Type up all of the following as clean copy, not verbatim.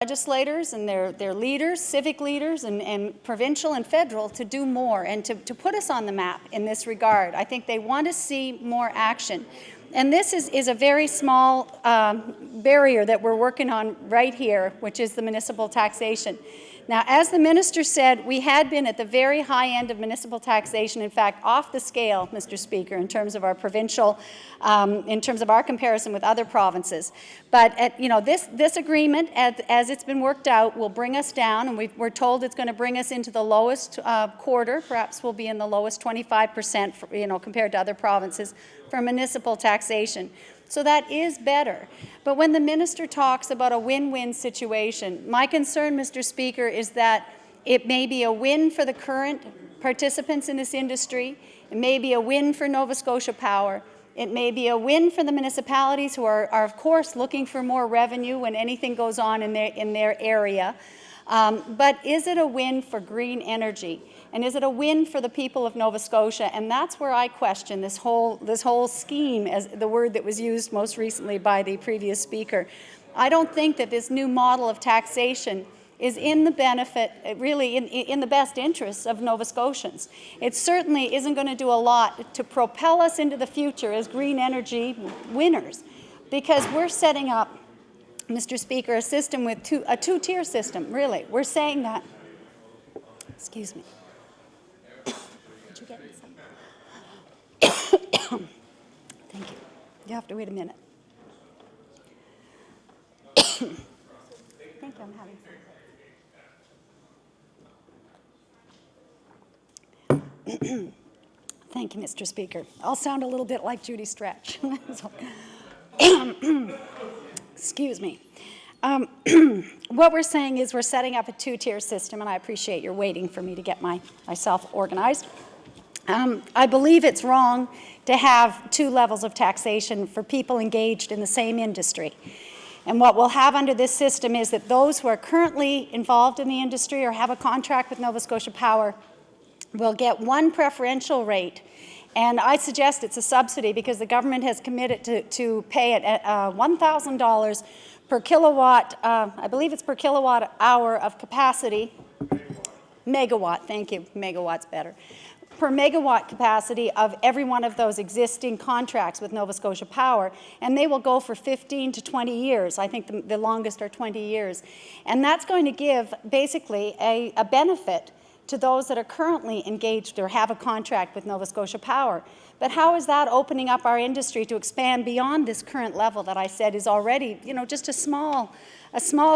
legislators and their leaders, civic leaders and provincial and federal, to do more and to put us on the map in this regard. I think they want to see more action. And this is a very small barrier that we're working on right here, which is the municipal taxation. Now, as the minister said, we had been at the very high end of municipal taxation, in fact, off the scale, Mr. Speaker, in terms of our provincial, in terms of our comparison with other provinces. But this agreement, as it's been worked out, will bring us down, and we're told it's going to bring us into the lowest quarter. Perhaps we'll be in the lowest 25%, compared to other provinces for municipal taxation. So that is better. But when the minister talks about a win-win situation, my concern, Mr. Speaker, is that it may be a win for the current participants in this industry. It may be a win for Nova Scotia Power. It may be a win for the municipalities who are of course, looking for more revenue when anything goes on in their area. But is it a win for green energy? And is it a win for the people of Nova Scotia? And that's where I question this whole scheme, as the word that was used most recently by the previous speaker. I don't think that this new model of taxation is in the benefit, really in the best interests of Nova Scotians. It certainly isn't going to do a lot to propel us into the future as green energy winners, because we're setting up, Mr. Speaker, a system with a two-tier system, really. We're saying that, excuse me. Did you get me some? Thank you. You have to wait a minute. Thank you, I'm having some. Thank you, Mr. Speaker. I'll sound a little bit like Judy Stretch. Excuse me. What we're saying is we're setting up a two-tier system, and I appreciate your waiting for me to get myself organized. I believe it's wrong to have two levels of taxation for people engaged in the same industry. And what we'll have under this system is that those who are currently involved in the industry or have a contract with Nova Scotia Power will get one preferential rate. And I suggest it's a subsidy because the government has committed to pay it at $1,000 per kilowatt, I believe it's per kilowatt hour of capacity. Megawatt, thank you, megawatt's better. Per megawatt capacity of every one of those existing contracts with Nova Scotia Power, and they will go for 15 to 20 years. I think the longest are 20 years. And that's going to give basically a benefit to those that are currently engaged or have a contract with Nova Scotia Power. But how is that opening up our industry to expand beyond this current level that I said is already, just a small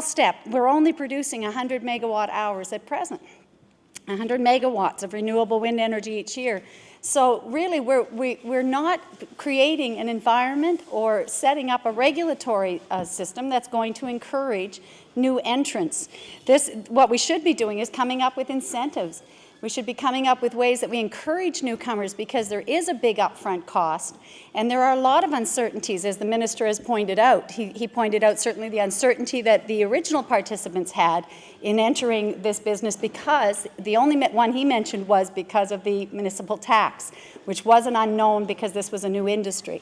step? We're only producing 100 megawatt hours at present, 100 megawatts of renewable wind energy each year. So really, we're not creating an environment or setting up a regulatory system that's going to encourage new entrants. What we should be doing is coming up with incentives. We should be coming up with ways that we encourage newcomers, because there is a big upfront cost, and there are a lot of uncertainties, as the minister has pointed out. He pointed out certainly the uncertainty that the original participants had in entering this business, because the only one he mentioned was because of the municipal tax, which was an unknown because this was a new industry.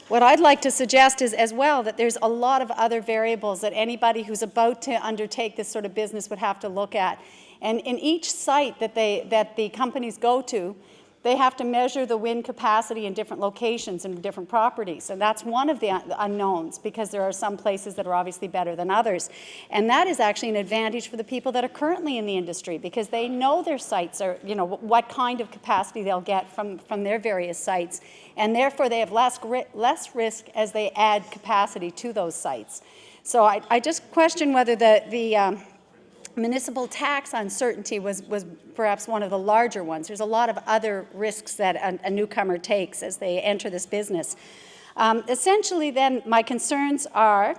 What I'd like to suggest is as well that there's a lot of other variables that anybody who's about to undertake this sort of business would have to look at. And in each site that the companies go to, they have to measure the wind capacity in different locations and different properties. And that's one of the unknowns, because there are some places that are obviously better than others. And that is actually an advantage for the people that are currently in the industry, because they know their sites are, what kind of capacity they'll get from their various sites. And therefore, they have less risk as they add capacity to those sites. So I just question whether the municipal tax uncertainty was perhaps one of the larger ones. There's a lot of other risks that a newcomer takes as they enter this business. Essentially, then, my concerns are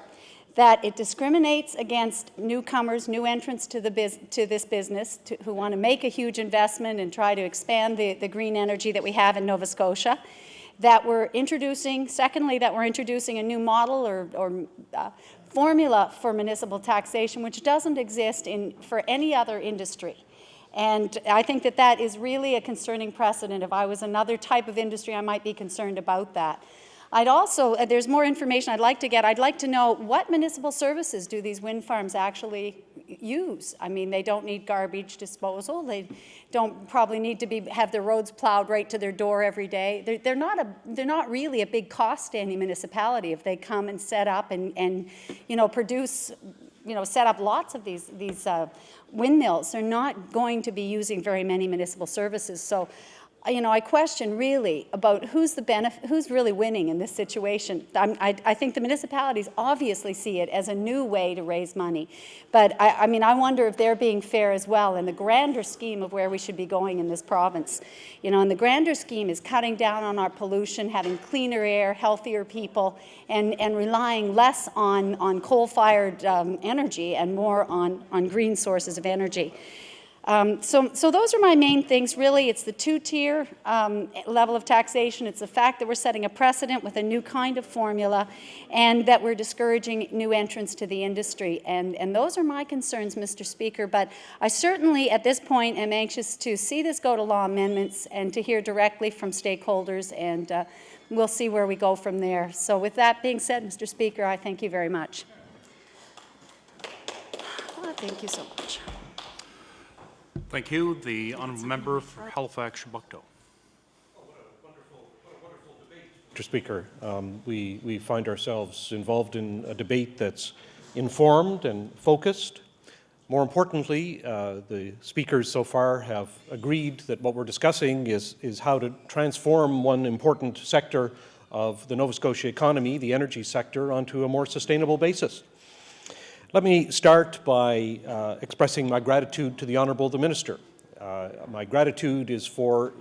that it discriminates against newcomers, new entrants to this business who want to make a huge investment and try to expand the green energy that we have in Nova Scotia. That we're introducing, secondly, that we're introducing a new model or formula for municipal taxation, which doesn't exist for any other industry. And I think that is really a concerning precedent. If I was another type of industry, I might be concerned about that. I'd also, there's more information I'd like to get. I'd like to know what municipal services do these wind farms actually use. I mean, they don't need garbage disposal. They don't probably need to have their roads plowed right to their door every day. They're not really a big cost to any municipality if they come and set up and produce, set up lots of these windmills. They're not going to be using very many municipal services. So, I question really about who's really winning in this situation. I think the municipalities obviously see it as a new way to raise money. But I wonder if they're being fair as well in the grander scheme of where we should be going in this province. And the grander scheme is cutting down on our pollution, having cleaner air, healthier people, and relying less on coal-fired energy and more on green sources of energy. So those are my main things. Really, it's the two-tier level of taxation. It's the fact that we're setting a precedent with a new kind of formula and that we're discouraging new entrants to the industry. And those are my concerns, Mr. Speaker. But I certainly, at this point, am anxious to see this go to law amendments and to hear directly from stakeholders, and we'll see where we go from there. So with that being said, Mr. Speaker, I thank you very much. Thank you so much. Thank you. The honourable member for Halifax-Shabukto. Mr. Speaker, we find ourselves involved in a debate that's informed and focused. More importantly, the speakers so far have agreed that what we're discussing is how to transform one important sector of the Nova Scotia economy, the energy sector, onto a more sustainable basis. Let me start by expressing my gratitude to the Honourable the Minister. My gratitude is for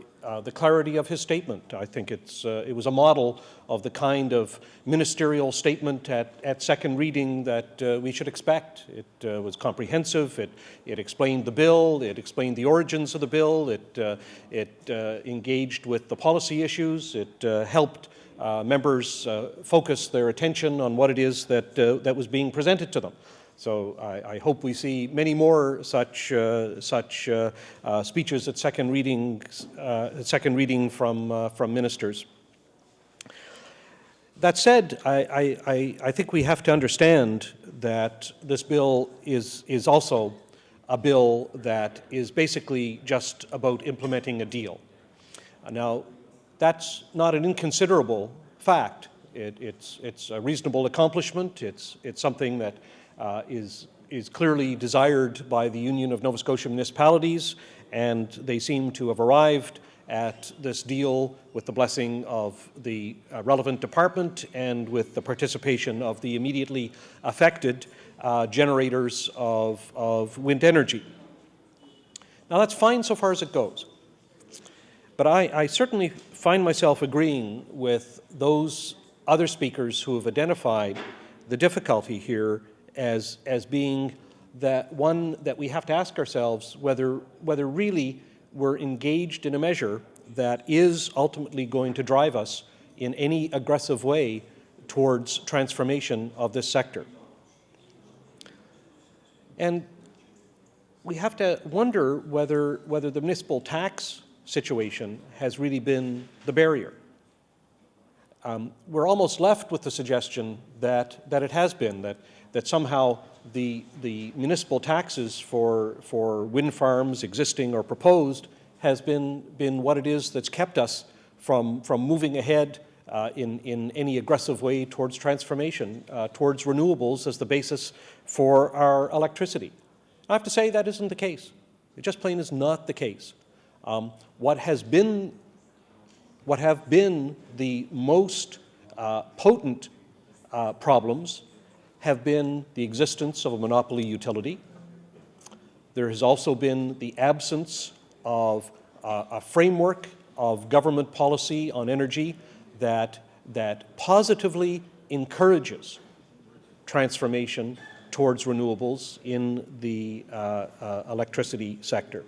the clarity of his statement. I think it was a model of the kind of ministerial statement at second reading that we should expect. It was comprehensive. It explained the bill. It explained the origins of the bill. It engaged with the policy issues. It helped members focus their attention on what it is that was being presented to them. So I hope we see many more such speeches at second reading from ministers. That said, I think we have to understand that this bill is also a bill that is basically just about implementing a deal. Now, that's not an inconsiderable fact. It's a reasonable accomplishment. It's something that is clearly desired by the Union of Nova Scotia Municipalities, and they seem to have arrived at this deal with the blessing of the relevant department and with the participation of the immediately affected generators of wind energy. Now, that's fine so far as it goes. But I certainly find myself agreeing with those other speakers who have identified the difficulty here as being that one that we have to ask ourselves whether really we're engaged in a measure that is ultimately going to drive us in any aggressive way towards transformation of this sector. And we have to wonder whether the municipal tax situation has really been the barrier. We're almost left with the suggestion that it has been, that somehow the municipal taxes for wind farms, existing or proposed, has been what it is that's kept us from moving ahead in any aggressive way towards transformation, towards renewables as the basis for our electricity. I have to say that isn't the case. It just plain is not the case. What have been the most potent problems have been the existence of a monopoly utility. There has also been the absence of a framework of government policy on energy that positively encourages transformation towards renewables in the electricity sector.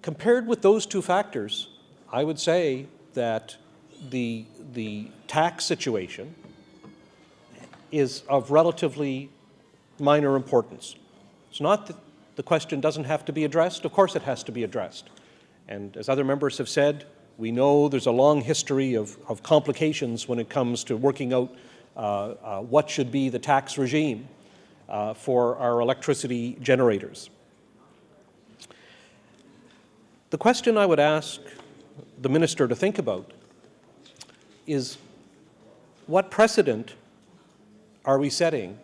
Compared with those two factors, I would say that the tax situation is of relatively minor importance. It's not that the question doesn't have to be addressed. Of course it has to be addressed. And as other members have said, We know there's a long history of complications when it comes to working out what should be the tax regime for our electricity generators. The question I would ask the minister to think about is, what precedent are we setting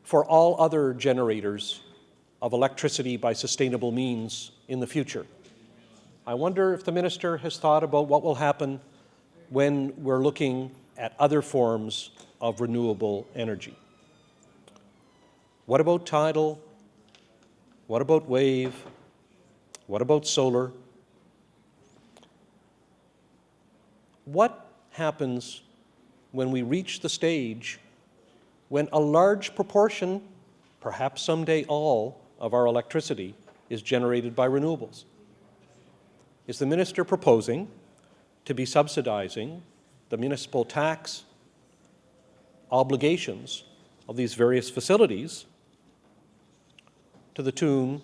for all other generators of electricity by sustainable means in the future? I wonder if the minister has thought about what will happen when we're looking at other forms of renewable energy. What about tidal? What about wave? What about solar? What happens when we reach the stage when a large proportion, perhaps someday all, of our electricity is generated by renewables? Is the minister proposing to be subsidizing the municipal tax obligations of these various facilities to the tune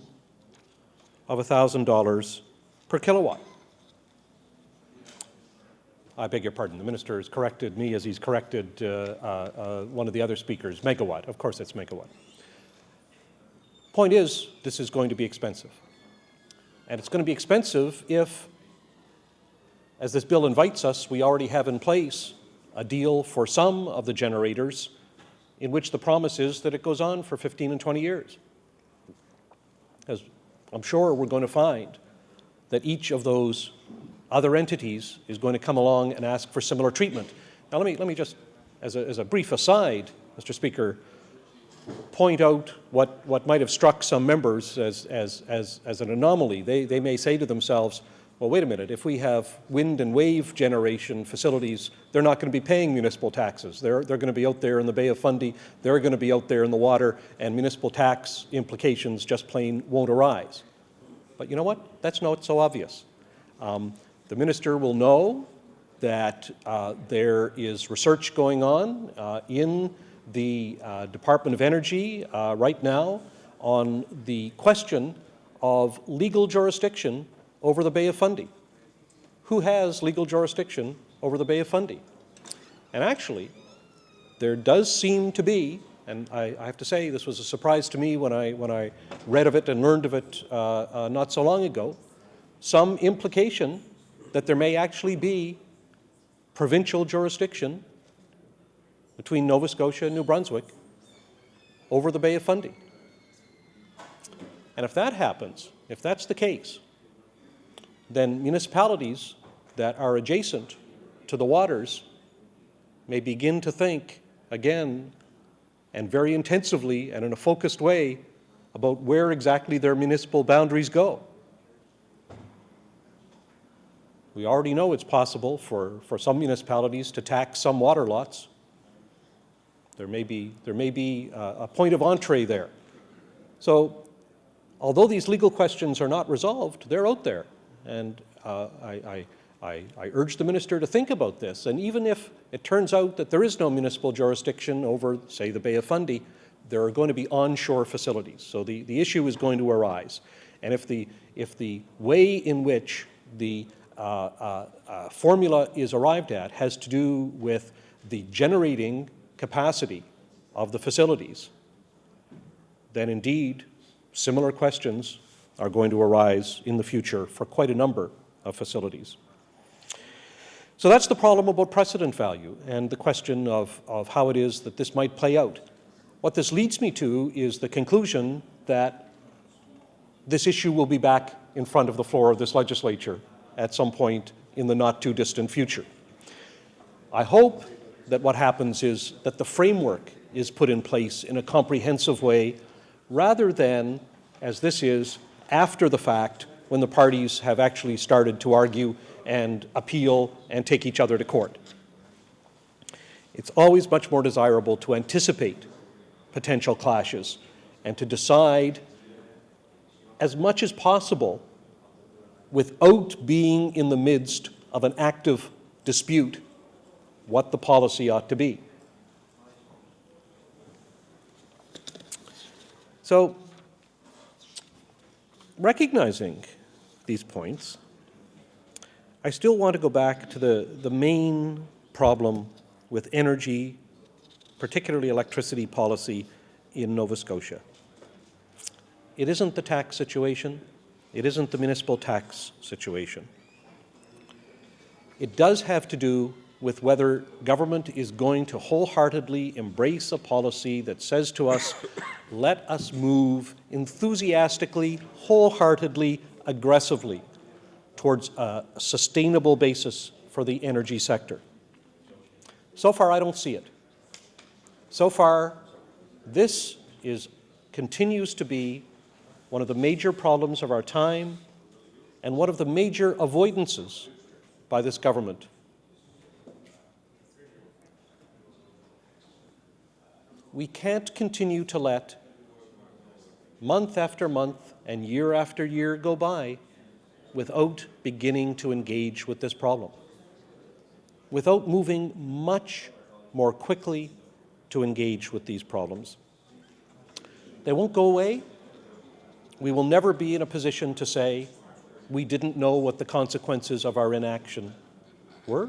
of $1,000 per kilowatt? I beg your pardon, the minister has corrected me as he's corrected one of the other speakers, megawatt. Of course it's megawatt. Point is, this is going to be expensive. And it's going to be expensive if, as this bill invites us, we already have in place a deal for some of the generators in which the promise is that it goes on for 15 and 20 years. Because I'm sure we're going to find that each of those other entities is going to come along and ask for similar treatment. Now let me just, as a brief aside, Mr. Speaker, point out what might have struck some members as an anomaly. They may say to themselves, well, wait a minute, if we have wind and wave generation facilities, they're not going to be paying municipal taxes. They're going to be out there in the Bay of Fundy, they're going to be out there in the water, and municipal tax implications just plain won't arise. But you know what? That's not so obvious. The minister will know that there is research going on in the Department of Energy right now on the question of legal jurisdiction over the Bay of Fundy. Who has legal jurisdiction over the Bay of Fundy? And actually, there does seem to be, and I have to say this was a surprise to me when I read of it and learned of it not so long ago, some implication that there may actually be provincial jurisdiction between Nova Scotia and New Brunswick over the Bay of Fundy. And if that happens, if that's the case, then municipalities that are adjacent to the waters may begin to think again and very intensively and in a focused way about where exactly their municipal boundaries go. We already know it's possible for some municipalities to tax some water lots. There may be a point of entree there. So, although these legal questions are not resolved, they're out there. And I urge the minister to think about this. And even if it turns out that there is no municipal jurisdiction over, say, the Bay of Fundy, there are going to be onshore facilities. So the issue is going to arise. And if the way in which the formula is arrived at has to do with the generating capacity of the facilities, then indeed similar questions are going to arise in the future for quite a number of facilities. So that's the problem about precedent value and the question of how it is that this might play out. What this leads me to is the conclusion that this issue will be back in front of the floor of this legislature at some point in the not too distant future. I hope that what happens is that the framework is put in place in a comprehensive way rather than, as this is, after the fact when the parties have actually started to argue and appeal and take each other to court. It's always much more desirable to anticipate potential clashes and to decide as much as possible without being in the midst of an active dispute what the policy ought to be. So, recognizing these points, I still want to go back to the main problem with energy, particularly electricity policy in Nova Scotia. It isn't the tax situation. It isn't the municipal tax situation. It does have to do with whether government is going to wholeheartedly embrace a policy that says to us, let us move enthusiastically, wholeheartedly, aggressively towards a sustainable basis for the energy sector. So far, I don't see it. So far, this continues to be one of the major problems of our time and one of the major avoidances by this government. We can't continue to let month after month and year after year go by without beginning to engage with this problem, without moving much more quickly to engage with these problems. They won't go away. We will never be in a position to say we didn't know what the consequences of our inaction were.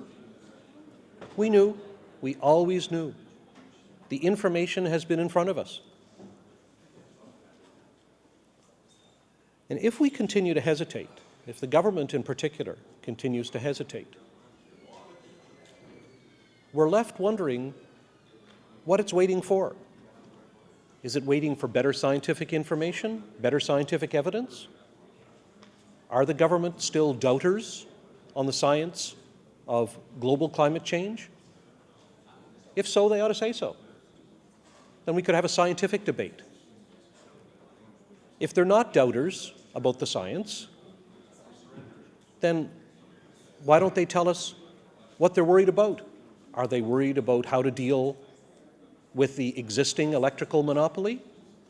We knew. We always knew. The information has been in front of us. And if we continue to hesitate, if the government in particular continues to hesitate, we're left wondering what it's waiting for. Is it waiting for better scientific information, better scientific evidence? Are the government still doubters on the science of global climate change? If so, they ought to say so. Then we could have a scientific debate. If they're not doubters about the science, then why don't they tell us what they're worried about? Are they worried about how to deal with the existing electrical monopoly?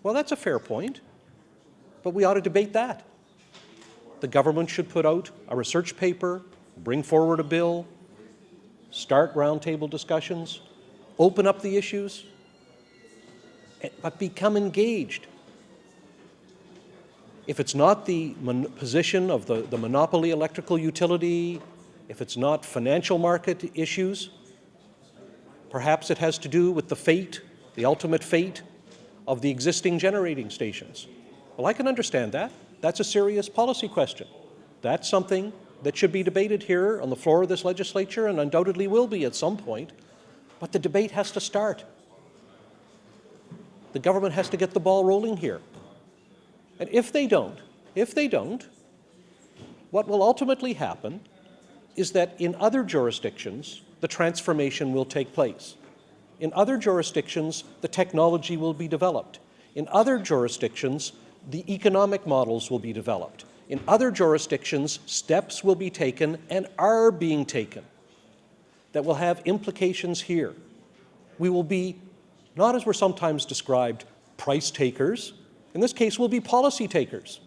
Well, that's a fair point, but we ought to debate that. The government should put out a research paper, bring forward a bill, start roundtable discussions, open up the issues, but become engaged. If it's not the position of the monopoly electrical utility, if it's not financial market issues, perhaps it has to do with the fate, the ultimate fate of the existing generating stations. Well, I can understand that. That's a serious policy question. That's something that should be debated here on the floor of this legislature and undoubtedly will be at some point. But the debate has to start. The government has to get the ball rolling here. And if they don't, what will ultimately happen is that in other jurisdictions, the transformation will take place. In other jurisdictions, the technology will be developed. In other jurisdictions, the economic models will be developed. In other jurisdictions, steps will be taken and are being taken that will have implications here. We will be, not as we're sometimes described, price takers. In this case, we'll be policy takers.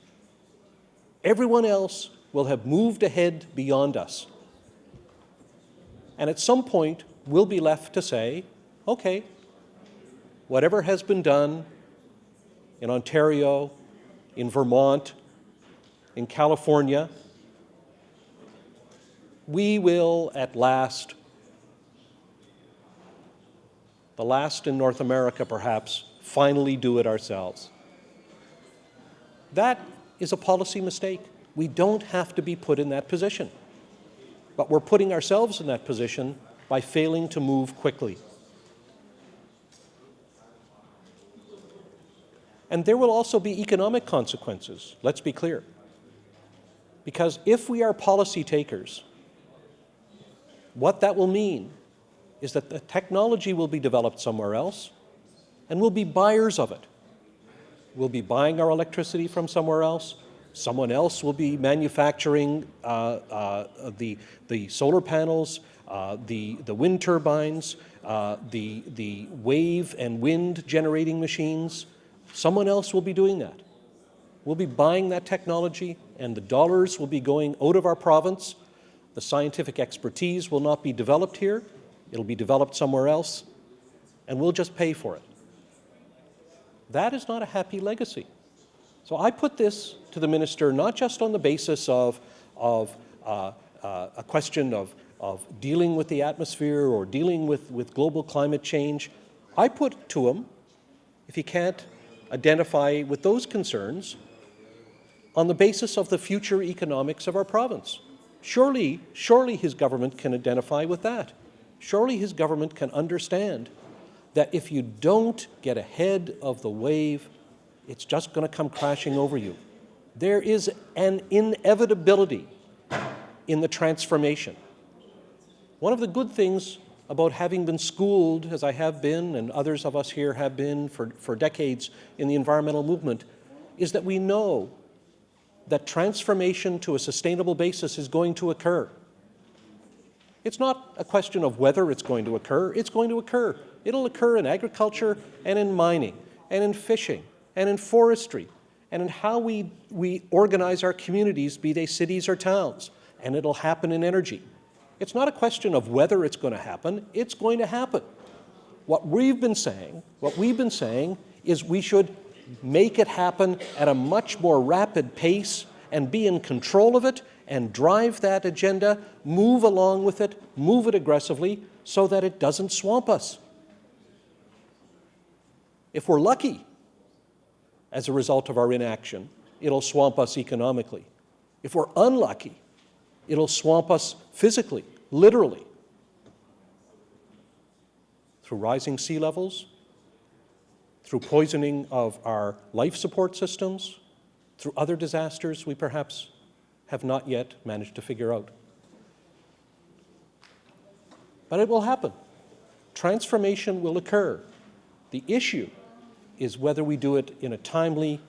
Everyone else will have moved ahead beyond us. And at some point, we'll be left to say, okay, whatever has been done in Ontario, in Vermont, in California, we will at last, the last in North America perhaps, finally do it ourselves. That is a policy mistake. We don't have to be put in that position. But we're putting ourselves in that position by failing to move quickly. And there will also be economic consequences, let's be clear. Because if we are policy takers, what that will mean is that the technology will be developed somewhere else, and we'll be buyers of it. We'll be buying our electricity from somewhere else. Someone else will be manufacturing the solar panels, the wind turbines, the wave and wind generating machines. Someone else will be doing that. We'll be buying that technology, and the dollars will be going out of our province. The scientific expertise will not be developed here. It'll be developed somewhere else, and we'll just pay for it. That is not a happy legacy. So I put this to the minister not just on the basis of a question of dealing with the atmosphere or dealing with global climate change, I put to him, if he can't identify with those concerns, on the basis of the future economics of our province. Surely his government can identify with that. Surely his government can understand that if you don't get ahead of the wave, it's just going to come crashing over you. There is an inevitability in the transformation. One of the good things about having been schooled, as I have been and others of us here have been for decades in the environmental movement, is that we know that transformation to a sustainable basis is going to occur. It's not a question of whether it's going to occur, it's going to occur. It'll occur in agriculture and in mining and in fishing and in forestry and in how we organize our communities, be they cities or towns, and it'll happen in energy. It's not a question of whether it's going to happen, it's going to happen. What we've been saying is we should make it happen at a much more rapid pace and be in control of it and drive that agenda, move along with it, move it aggressively so that it doesn't swamp us. If we're lucky, as a result of our inaction, it'll swamp us economically. If we're unlucky, it'll swamp us physically, literally, through rising sea levels, through poisoning of our life support systems, through other disasters we perhaps have not yet managed to figure out. But it will happen. Transformation will occur. The issue is whether we do it in a timely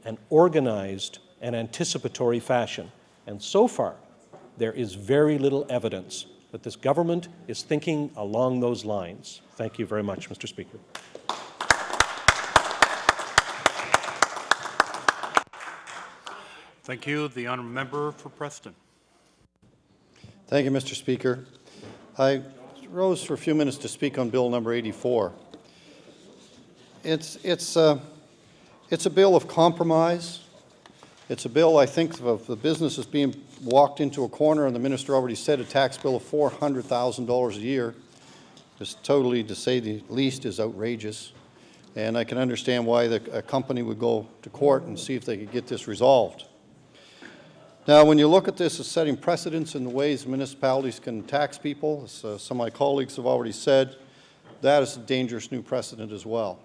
and organized and anticipatory fashion. And so far, there is very little evidence that this government is thinking along those lines. Thank you very much, Mr. Speaker. Thank you. The honourable member for Preston. Thank you, Mr. Speaker. I rose for a few minutes to speak on Bill number 84. It's a bill of compromise. It's a bill, I think, of the businesses being walked into a corner, and the minister already said a tax bill of $400,000 a year is totally, to say the least, is outrageous. And I can understand why a company would go to court and see if they could get this resolved. Now, when you look at this as setting precedents in the ways municipalities can tax people, as some of my colleagues have already said, that is a dangerous new precedent as well.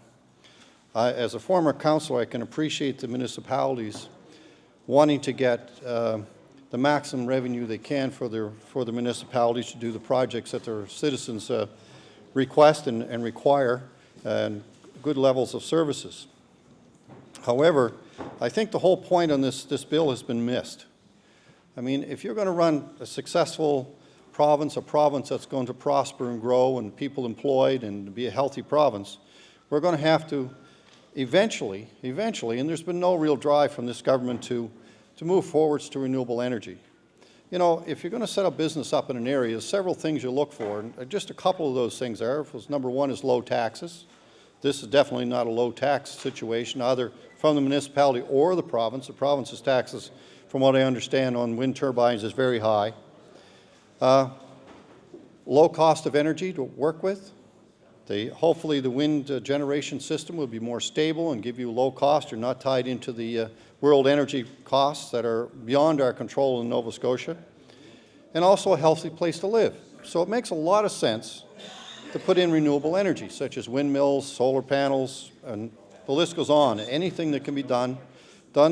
As a former councillor, I can appreciate the municipalities wanting to get the maximum revenue they can for the municipalities to do the projects that their citizens request and require, and good levels of services. However, I think the whole point on this bill has been missed. I mean, if you're going to run a successful province, a province that's going to prosper and grow and people employed and be a healthy province, we're going to have to eventually, and there's been no real drive from this government to move forwards to renewable energy. You know, if you're going to set a business up in an area, there's several things you look for, and just a couple of those things are. Number one is low taxes. This is definitely not a low tax situation, either from the municipality or the province. The province's taxes, from what I understand, on wind turbines is very high. Low cost of energy to work with. Hopefully the wind generation system will be more stable and give you low cost. You're not tied into the world energy costs that are beyond our control in Nova Scotia. And also a healthy place to live. So it makes a lot of sense to put in renewable energy, such as windmills, solar panels, and the list goes on. Anything that can be done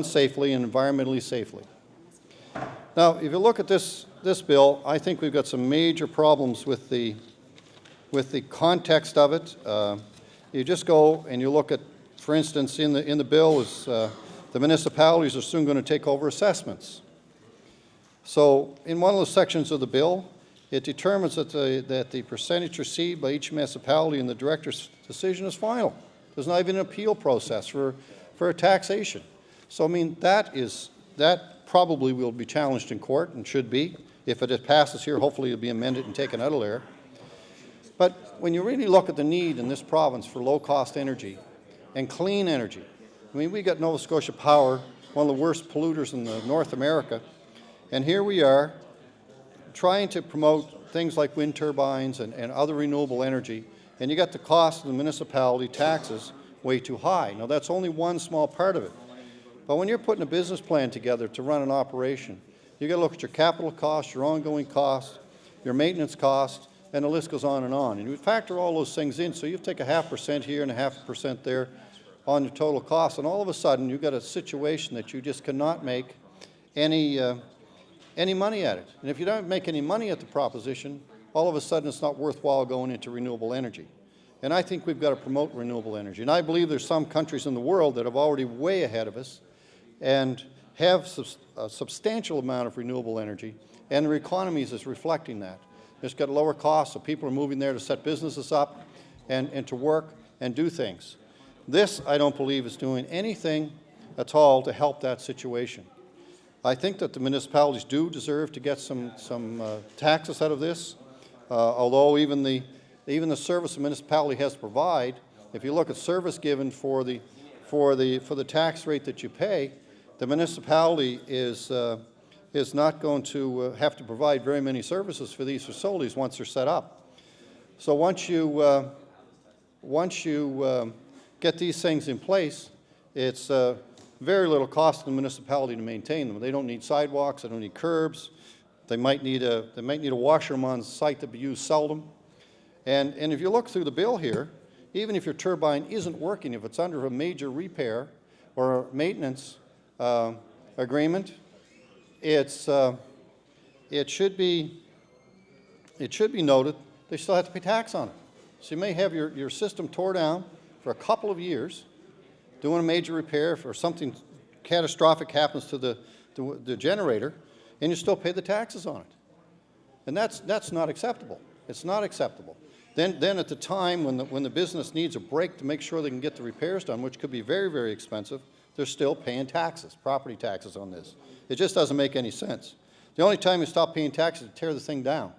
safely and environmentally safely. Now, if you look at this bill, I think we've got some major problems with the context of it. You just go and you look at, for instance, in the bill is the municipalities are soon going to take over assessments. So in one of the sections of the bill, it determines that the percentage received by each municipality in the director's decision is final. There's not even an appeal process for a taxation. So I mean, that probably will be challenged in court and should be. If it passes here, hopefully it'll be amended and taken out of there. But when you really look at the need in this province for low-cost energy and clean energy, I mean, we got Nova Scotia Power, one of the worst polluters in North America, and here we are trying to promote things like wind turbines and other renewable energy, and you got the cost of the municipality taxes way too high. Now, that's only one small part of it. But when you're putting a business plan together to run an operation, you got to look at your capital costs, your ongoing costs, your maintenance costs, and the list goes on. And you factor all those things in, so you take a 0.5% here and a 0.5% there on your total cost, and all of a sudden you've got a situation that you just cannot make any money at it. And if you don't make any money at the proposition, all of a sudden it's not worthwhile going into renewable energy. And I think we've got to promote renewable energy. And I believe there's some countries in the world that are already way ahead of us and have a substantial amount of renewable energy, and their economies is reflecting that. It's got lower costs, so people are moving there to set businesses up and to work and do things. This, I don't believe, is doing anything at all to help that situation. I think that the municipalities do deserve to get some taxes out of this, although even the service the municipality has to provide, if you look at service given for the tax rate that you pay, the municipality is not going to have to provide very many services for these facilities once they're set up. So once you get these things in place, it's very little cost to the municipality to maintain them. They don't need sidewalks, they don't need curbs, they might need a washroom on site to be used seldom. And if you look through the bill here, even if your turbine isn't working, if it's under a major repair or maintenance agreement, it should be noted they still have to pay tax on it. So you may have your system tore down for a couple of years, doing a major repair, or something catastrophic happens to the generator, and you still pay the taxes on it. And that's not acceptable. It's not acceptable. Then at the time when the business needs a break to make sure they can get the repairs done, which could be very, very expensive, they're still paying taxes, property taxes on this. It just doesn't make any sense. The only time you stop paying taxes is to tear the thing down.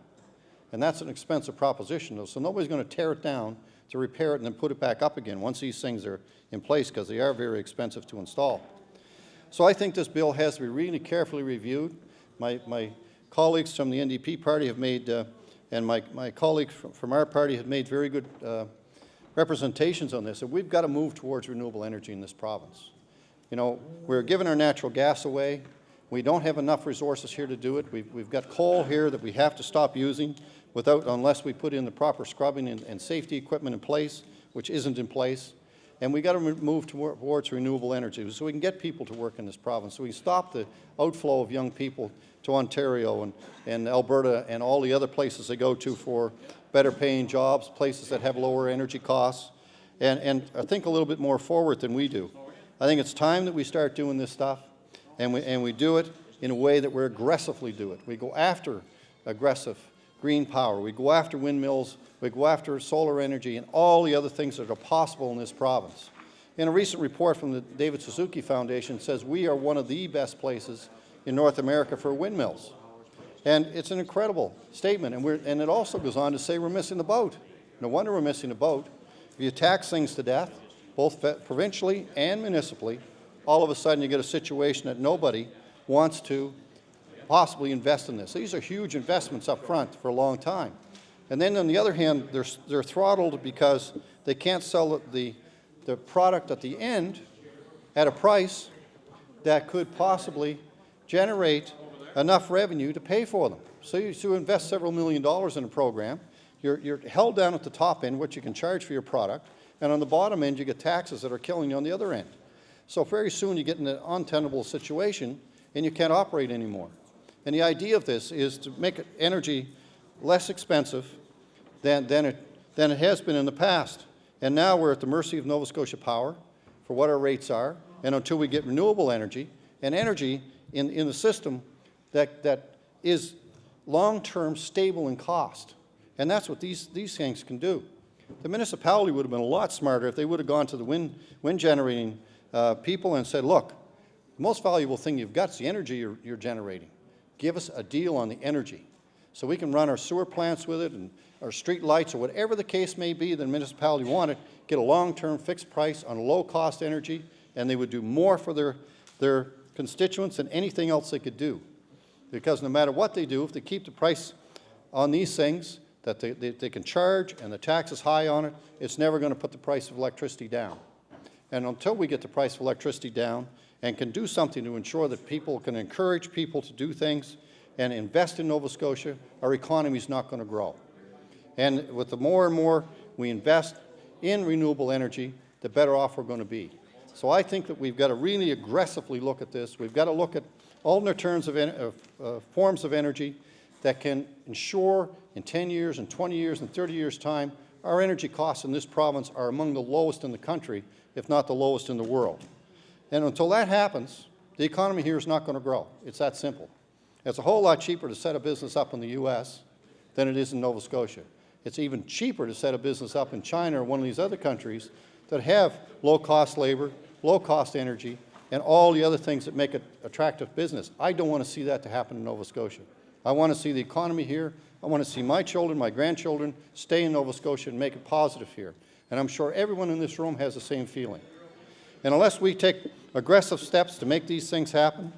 And that's an expensive proposition, though. So nobody's going to tear it down to repair it and then put it back up again once these things are in place, because they are very expensive to install. So I think this bill has to be really carefully reviewed. My colleagues from the NDP party have made, and my colleague from our party have made very good representations on this. And we've got to move towards renewable energy in this province. You know, we're giving our natural gas away. We don't have enough resources here to do it. We've got coal here that we have to stop using unless we put in the proper scrubbing and safety equipment in place, which isn't in place. And we've got to move towards renewable energy so we can get people to work in this province, so we can stop the outflow of young people to Ontario and Alberta and all the other places they go to for better paying jobs, places that have lower energy costs, and I think a little bit more forward than we do. I think it's time that we start doing this stuff, and we do it in a way that we aggressively do it. We go after aggressive green power. We go after windmills. We go after solar energy and all the other things that are possible in this province. In a recent report from the David Suzuki Foundation, it says we are one of the best places in North America for windmills. And it's an incredible statement. And it also goes on to say we're missing the boat. No wonder we're missing the boat. If you tax things to death, both provincially and municipally, all of a sudden you get a situation that nobody wants to possibly invest in this. These are huge investments up front for a long time. And then on the other hand, they're throttled because they can't sell the product at the end at a price that could possibly generate enough revenue to pay for them. So you invest several $1 million in a program, you're held down at the top end, what you can charge for your product, and on the bottom end you get taxes that are killing you on the other end. So very soon you get in an untenable situation and you can't operate anymore. And the idea of this is to make energy less expensive than it has been in the past. And now we're at the mercy of Nova Scotia Power for what our rates are, and until we get renewable energy and energy in the system that is long-term stable in cost. And that's what these things can do. The municipality would have been a lot smarter if they would have gone to the wind generating people and said, look, the most valuable thing you've got is the energy you're generating. Give us a deal on the energy so we can run our sewer plants with it and our street lights or whatever the case may be the municipality wanted, get a long-term fixed price on low-cost energy, and they would do more for their constituents than anything else they could do. Because no matter what they do, if they keep the price on these things that they can charge and the tax is high on it, it's never going to put the price of electricity down. And until we get the price of electricity down and can do something to ensure that people can encourage people to do things and invest in Nova Scotia, our economy is not going to grow. And with the more and more we invest in renewable energy, the better off we're going to be. So I think that we've got to really aggressively look at this. We've got to look at alternate forms of energy that can ensure in 10 years, and 20 years, and 30 years' time, our energy costs in this province are among the lowest in the country, if not the lowest in the world. And until that happens, the economy here is not going to grow. It's that simple. It's a whole lot cheaper to set a business up in the U.S. than it is in Nova Scotia. It's even cheaper to set a business up in China or one of these other countries that have low-cost labor, low-cost energy, and all the other things that make it attractive business. I don't want to see that to happen in Nova Scotia. I want to see the economy here. I want to see my children, my grandchildren stay in Nova Scotia and make it positive here. And I'm sure everyone in this room has the same feeling. And unless we take aggressive steps to make these things happen,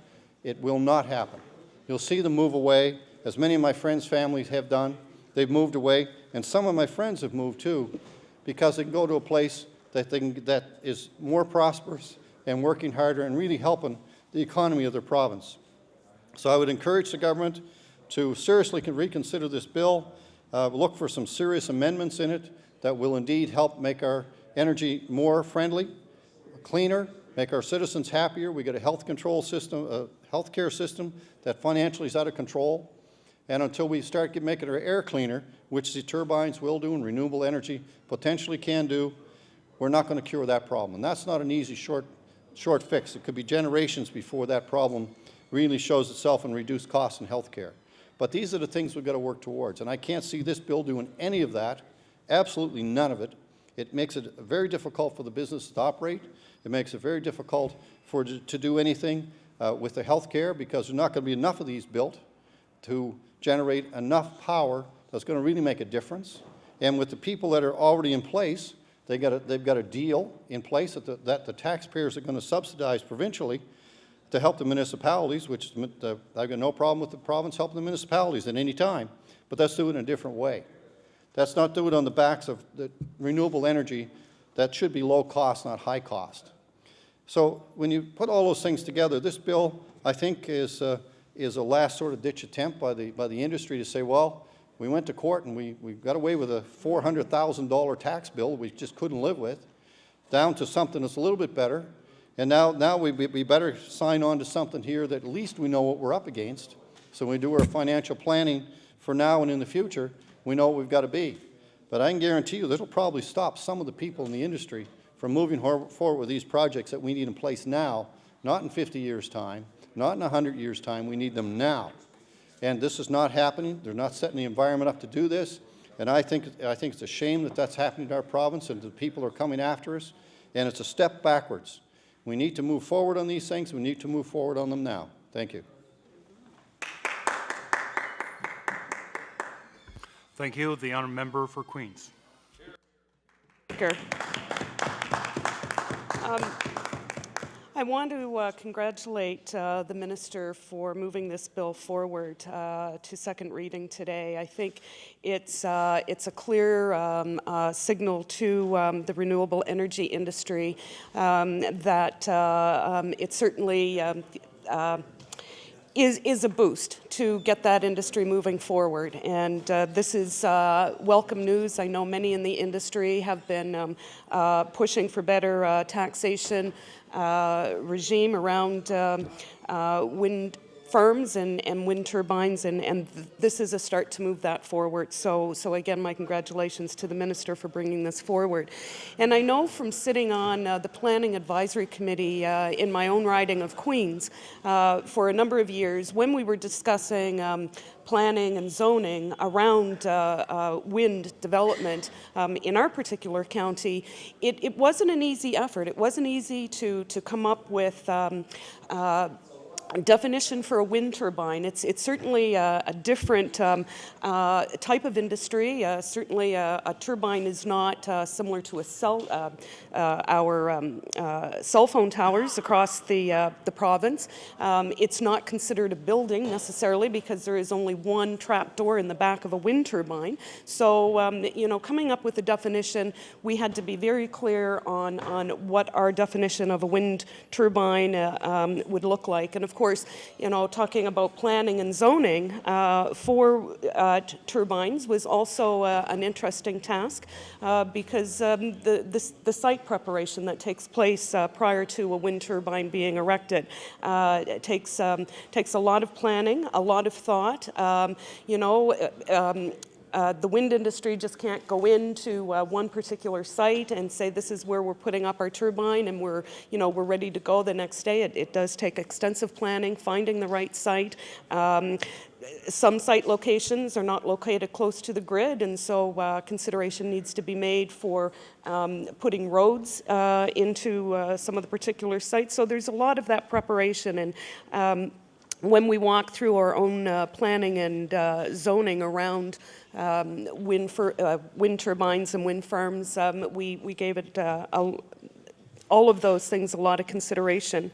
it will not happen. You'll see them move away, as many of my friends' families have done. They've moved away, and some of my friends have moved too, because they can go to a place that is more prosperous and working harder and really helping the economy of their province. So I would encourage the government to seriously reconsider this bill, look for some serious amendments in it that will indeed help make our energy more friendly, cleaner, make our citizens happier. We get a health control system, a health care system that financially is out of control. And until we start making our air cleaner, which the turbines will do and renewable energy potentially can do, we're not going to cure that problem. And that's not an easy short fix. It could be generations before that problem really shows itself in reduced costs in health care. But these are the things we've got to work towards. And I can't see this bill doing any of that, absolutely none of it. It makes it very difficult for the business to operate. It makes it very difficult to do anything with the health care, because there's not going to be enough of these built to generate enough power that's going to really make a difference. And with the people that are already in place, they've got a deal in place that the taxpayers are going to subsidize provincially to help the municipalities, which I've got no problem with the province helping the municipalities at any time, but let's do it in a different way. Let's not do it on the backs of the renewable energy that should be low cost, not high cost. So when you put all those things together, this bill, I think, is a last sort of ditch attempt by the industry to say, well, we went to court and we got away with a $400,000 tax bill we just couldn't live with, down to something that's a little bit better. And now we better sign on to something here that at least we know what we're up against. So when we do our financial planning for now and in the future, we know what we've got to be. But I can guarantee you this will probably stop some of the people in the industry from moving forward with these projects that we need in place now, not in 50 years' time, not in 100 years' time. We need them now. And this is not happening. They're not setting the environment up to do this. And I think it's a shame that that's happening in our province and the people are coming after us. And it's a step backwards. We need to move forward on these things. We need to move forward on them now. Thank you. Thank you. The honourable member for Queens. I want to congratulate the minister for moving this bill forward to second reading today. I think it's a clear signal to the renewable energy industry that it certainly is a boost to get that industry moving forward. And this is welcome news. I know many in the industry have been pushing for better taxation regime around wind farms and wind turbines, and this is a start to move that forward. So again, my congratulations to the minister for bringing this forward. And I know from sitting on the Planning Advisory Committee in my own riding of Queens for a number of years, when we were discussing planning and zoning around wind development in our particular county, it wasn't an easy effort. It wasn't easy to come up with definition for a wind turbine. It's certainly a different type of industry. Certainly a turbine is not similar to our cell phone towers across the province. It's not considered a building necessarily because there is only one trap door in the back of a wind turbine. So, coming up with a definition, we had to be very clear on what our definition of a wind turbine would look like. And of course, talking about planning and zoning for turbines was also an interesting task because the site preparation that takes place prior to a wind turbine being erected it takes a lot of planning, a lot of thought. The wind industry just can't go into one particular site and say this is where we're putting up our turbine and we're ready to go the next day. It does take extensive planning, finding the right site. Some site locations are not located close to the grid, and so consideration needs to be made for putting roads into some of the particular sites. So there's a lot of that preparation, and when we walk through our own planning and zoning around wind turbines and wind farms, we gave it all of those things a lot of consideration.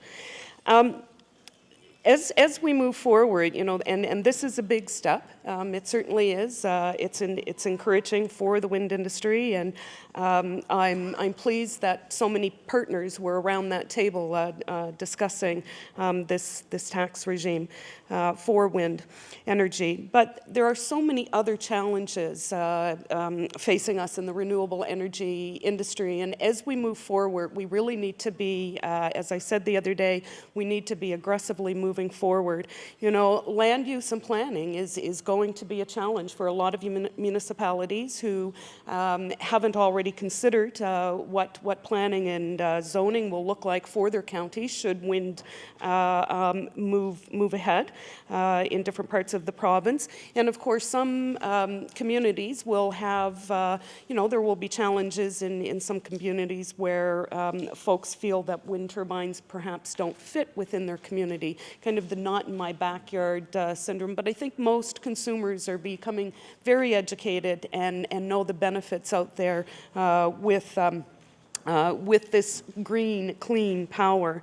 As we move forward, and this is a big step. It certainly is. It's encouraging for the wind industry, and I'm pleased that so many partners were around that table discussing this tax regime for wind energy. But there are so many other challenges facing us in the renewable energy industry, and as we move forward, we really need to be, as I said the other day, we need to be aggressively moving forward. Land use and planning is going to be a challenge for a lot of municipalities who haven't already considered what planning and zoning will look like for their county should wind move ahead in different parts of the province. And of course, some communities will have, there will be challenges in some communities where folks feel that wind turbines perhaps don't fit within their community, kind of the not in my backyard syndrome. But I think most consumers are becoming very educated and know the benefits out there with this green, clean power.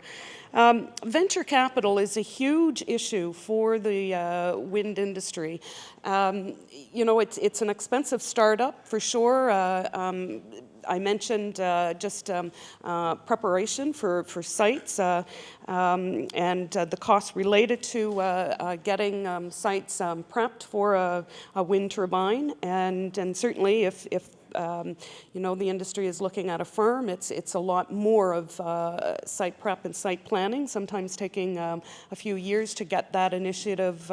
Venture capital is a huge issue for the wind industry. It's an expensive startup for sure. I mentioned just preparation for sites and the costs related to getting sites prepped for a wind turbine, and certainly if the industry is looking at a firm, it's a lot more of site prep and site planning, sometimes taking a few years to get that initiative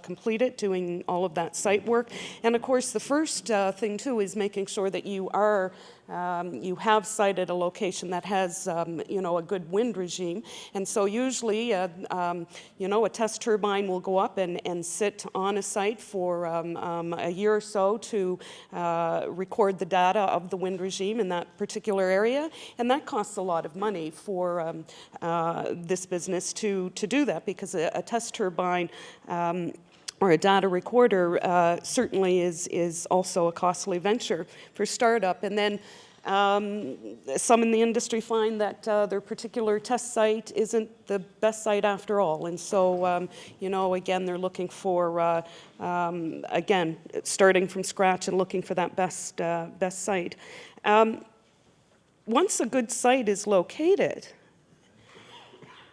completed, doing all of that site work. And of course, the first thing too is making sure that you have sited a location that has, a good wind regime. And so usually, a test turbine will go up and sit on a site for a year or so to record the data of the wind regime in that particular area. And that costs a lot of money for this business to do that, because a test turbine or a data recorder certainly is also a costly venture for startup. And then some in the industry find that their particular test site isn't the best site after all. And so, again, they're looking for, again, starting from scratch and looking for that best site. Once a good site is located,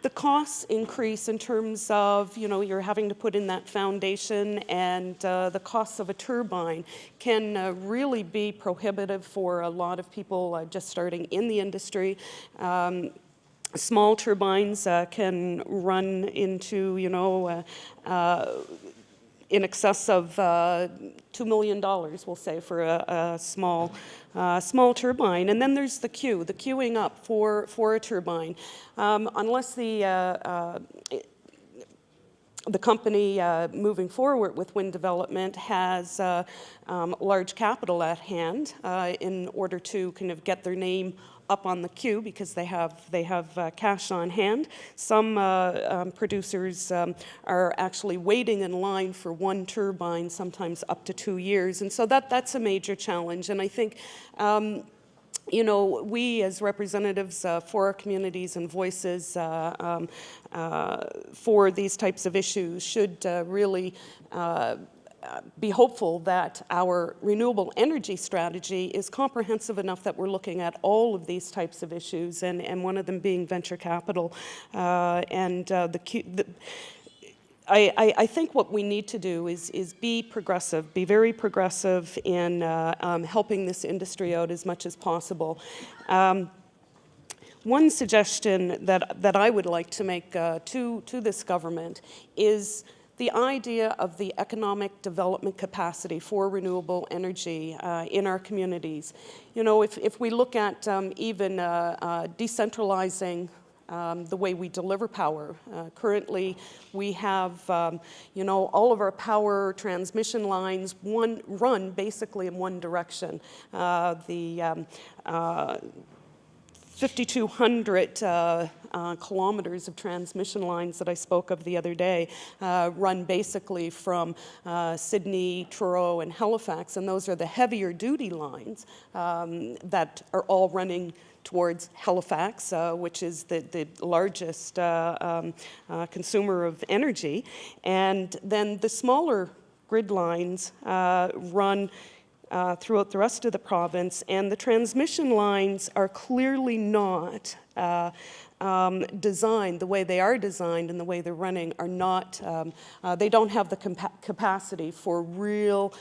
the costs increase in terms of, you're having to put in that foundation, and the costs of a turbine can really be prohibitive for a lot of people just starting in the industry. Small turbines can run into, in excess of $2 million, we'll say, for a small turbine. And then there's the queuing up for a turbine. Unless the company moving forward with wind development has large capital at hand in order to kind of get their name up on the queue because they have cash on hand. Some producers are actually waiting in line for one turbine, sometimes up to 2 years, and so that's a major challenge. And I think you know, we as representatives for our communities and voices for these types of issues should really be hopeful that our renewable energy strategy is comprehensive enough that we're looking at all of these types of issues, and one of them being venture capital. I think what we need to do is be progressive, be very progressive in helping this industry out as much as possible. One suggestion that I would like to make to this government is the idea of the economic development capacity for renewable energy in our communities. You know, if we look at even decentralizing the way we deliver power. Currently, we have, you know, all of our power transmission lines run basically in one direction. The 5,200 kilometers of transmission lines that I spoke of the other day run basically from Sydney, Truro, and Halifax, and those are the heavier duty lines that are all running towards Halifax, which is the largest consumer of energy. And then the smaller grid lines run throughout the rest of the province, and the transmission lines are clearly not designed the way they are designed and the way they're running are not, they don't have the capacity for a real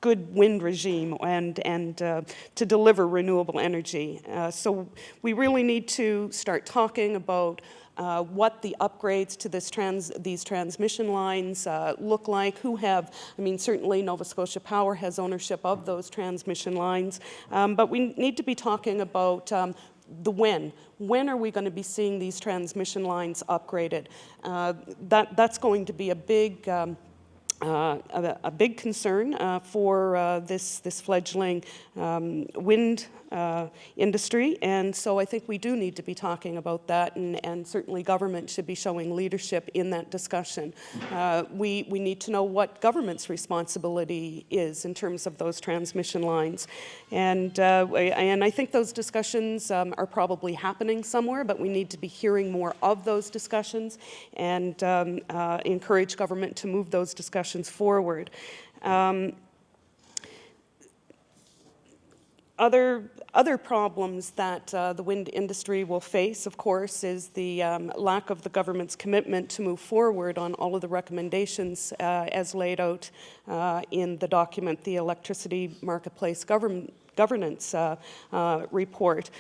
good wind regime and to deliver renewable energy. So we really need to start talking about what the upgrades to these transmission lines look like, who have, I mean, certainly Nova Scotia Power has ownership of those transmission lines, but we need to be talking about the when. When are we going to be seeing these transmission lines upgraded? That's going to be a big concern for this fledgling wind industry, and so I think we do need to be talking about that, and certainly government should be showing leadership in that discussion. We need to know what government's responsibility is in terms of those transmission lines, and I think those discussions are probably happening somewhere, but we need to be hearing more of those discussions and encourage government to move those discussions forward. Other problems that the wind industry will face, of course, is the lack of the government's commitment to move forward on all of the recommendations as laid out in the document, the Electricity Marketplace Governance Report.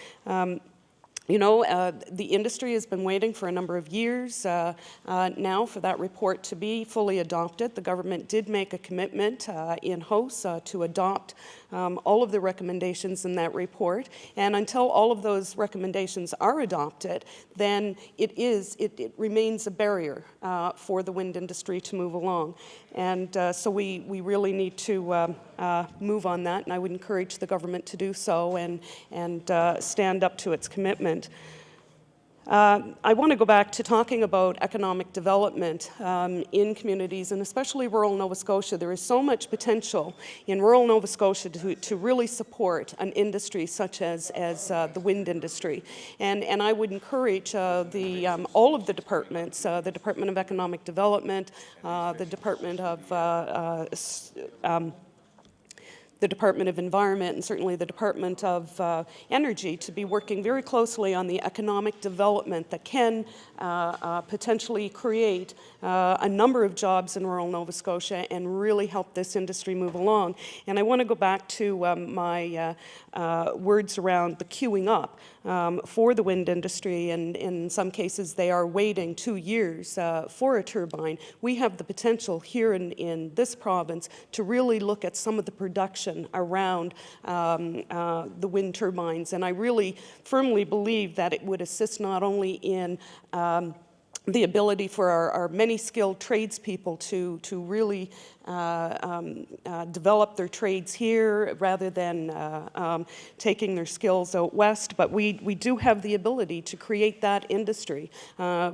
You know, the industry has been waiting for a number of years now for that report to be fully adopted. The government did make a commitment in-house to adopt all of the recommendations in that report, and until all of those recommendations are adopted, then it remains a barrier for the wind industry to move along. And so we really need to move on that, and I would encourage the government to do so and stand up to its commitment. I want to go back to talking about economic development in communities, and especially rural Nova Scotia. There is so much potential in rural Nova Scotia to really support an industry such as the wind industry. And I would encourage all of the departments, the Department of Economic Development, the Department of the Department of Environment, and certainly the Department of Energy, to be working very closely on the economic development that can potentially create a number of jobs in rural Nova Scotia and really help this industry move along. And I want to go back to my words around the queuing up for the wind industry, and in some cases they are waiting 2 years for a turbine. We have the potential here in this province to really look at some of the production around the wind turbines, and I really firmly believe that it would assist not only in the ability for our many skilled tradespeople to really develop their trades here rather than taking their skills out west. But we do have the ability to create that industry.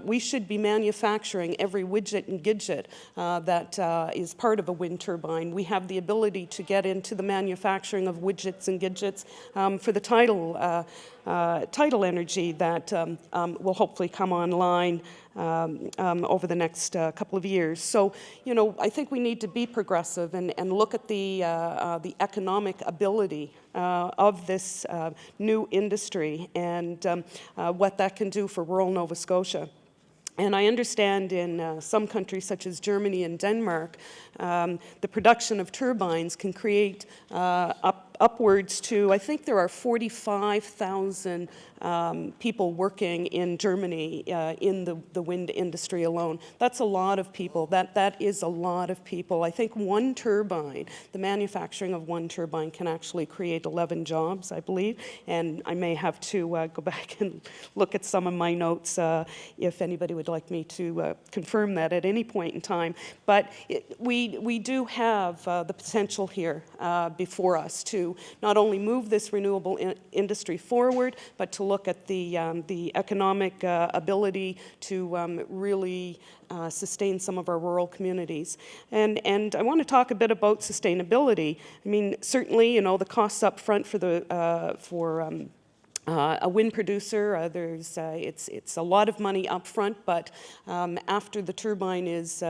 We should be manufacturing every widget and gidget that is part of a wind turbine. We have the ability to get into the manufacturing of widgets and gidgets for the tidal energy that will hopefully come online over the next couple of years. So, you know, I think we need to be progressive and look at the economic ability of this new industry and what that can do for rural Nova Scotia. And I understand in some countries such as Germany and Denmark, the production of turbines can create upwards to, I think there are 45,000 people working in Germany in the wind industry alone. That's a lot of people. That is a lot of people. I think one turbine, the manufacturing of one turbine can actually create 11 jobs, I believe. And I may have to go back and look at some of my notes if anybody would like me to confirm that at any point in time. But we do have the potential here before us to not only move this renewable industry forward, but to look at the economic ability to really sustain some of our rural communities. And I want to talk a bit about sustainability. I mean, certainly, you know, the costs up front for a wind producer, it's a lot of money up front, but after the turbine is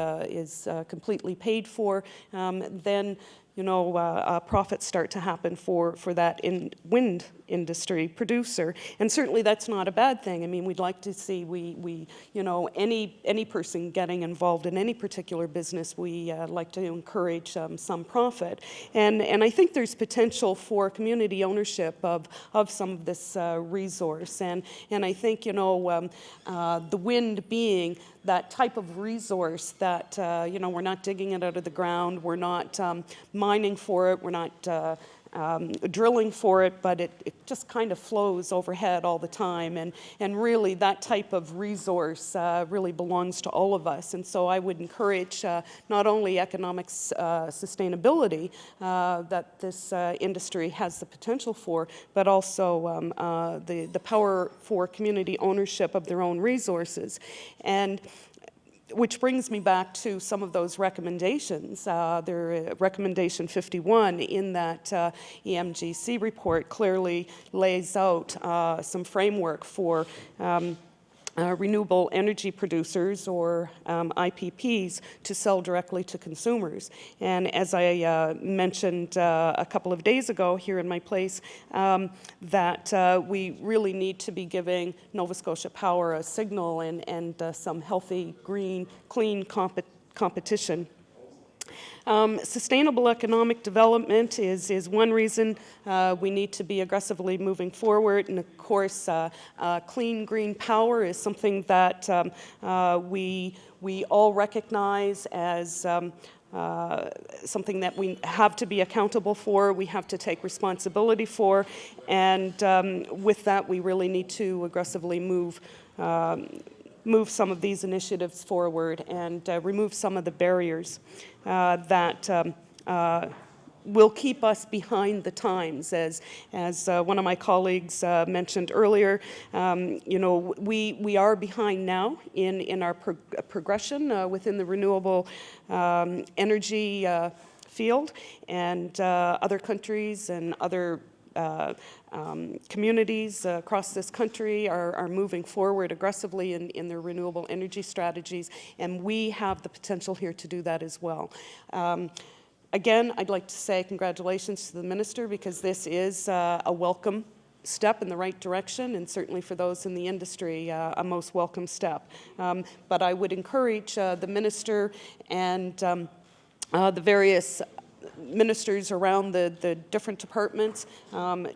completely paid for, then you know, profits start to happen for that wind industry producer. And certainly that's not a bad thing. I mean, we'd like to see you know, any person getting involved in any particular business, we like to encourage some profit. And I think there's potential for community ownership of some of this resource. And I think, you know, the wind being that type of resource that, you know, we're not digging it out of the ground, we're not mining for it, we're not drilling for it, but it just kind of flows overhead all the time. And really that type of resource really belongs to all of us. And so I would encourage not only economic sustainability that this industry has the potential for, but also the power for community ownership of their own resources. And which brings me back to some of those recommendations. Recommendation 51 in that EMGC report clearly lays out some framework for renewable energy producers, or IPPs, to sell directly to consumers. And as I mentioned a couple of days ago here in my place, that we really need to be giving Nova Scotia Power a signal and some healthy, green, clean competition. Sustainable economic development is one reason we need to be aggressively moving forward, and of course clean green power is something that we all recognize as something that we have to be accountable for, we have to take responsibility for, and with that we really need to aggressively move some of these initiatives forward and remove some of the barriers that will keep us behind the times. As one of my colleagues mentioned earlier, you know, we are behind now in our progression within the renewable energy field, and other countries and other communities across this country are moving forward aggressively in their renewable energy strategies, and we have the potential here to do that as well. Again, I'd like to say congratulations to the Minister, because this is a welcome step in the right direction, and certainly for those in the industry, a most welcome step. But I would encourage the Minister and the various ministers around the different departments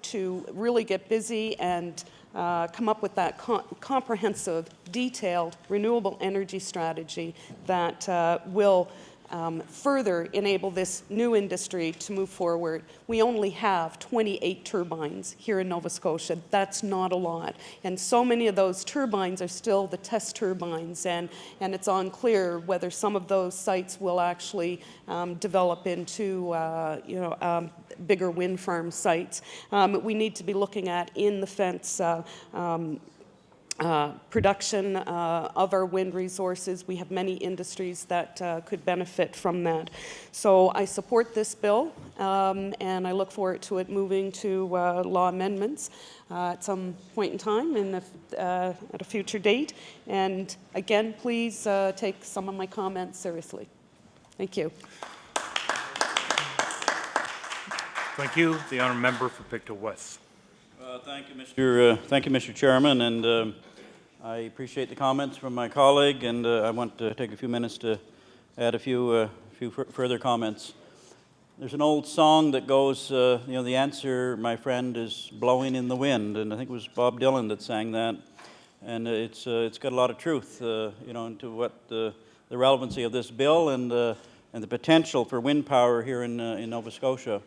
to really get busy and come up with that comprehensive, detailed renewable energy strategy that will further enable this new industry to move forward. We only have 28 turbines here in Nova Scotia. That's not a lot. And so many of those turbines are still the test turbines, and it's unclear whether some of those sites will actually develop into bigger wind farm sites. We need to be looking at in the fence production of our wind resources. We have many industries that could benefit from that. So I support this bill, and I look forward to it moving to law amendments at some point in time at a future date. And again, please take some of my comments seriously. Thank you. Thank you. The honourable member for Pictou West. Thank you, Mr. Chairman, and I appreciate the comments from my colleague, and I want to take a few minutes to add a few further comments. There's an old song that goes, the answer, my friend, is blowing in the wind, and I think it was Bob Dylan that sang that, and it's got a lot of truth, into what the relevancy of this bill and the potential for wind power here in Nova Scotia.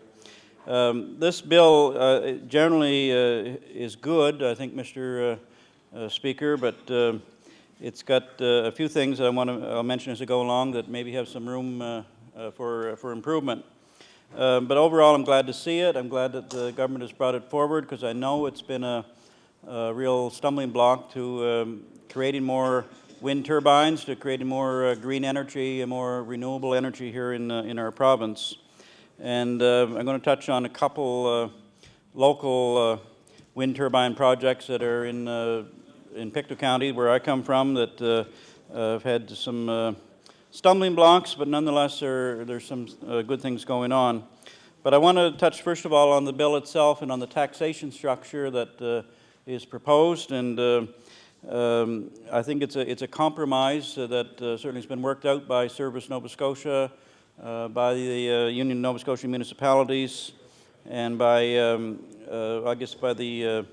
This bill generally is good, I think, Mr. Speaker, but it's got a few things I'll mention as I go along that maybe have some room for improvement. But overall, I'm glad to see it. I'm glad that the government has brought it forward, because I know it's been a real stumbling block to creating more wind turbines, to creating more green energy and more renewable energy here in our province. And I'm going to touch on a couple local wind turbine projects that are in Pictou County, where I come from, that have had some stumbling blocks, but nonetheless there's some good things going on. But I want to touch first of all on the bill itself and on the taxation structure that is proposed, and I think it's a compromise that certainly has been worked out by Service Nova Scotia, by the Union of Nova Scotia Municipalities, and by, I guess, by the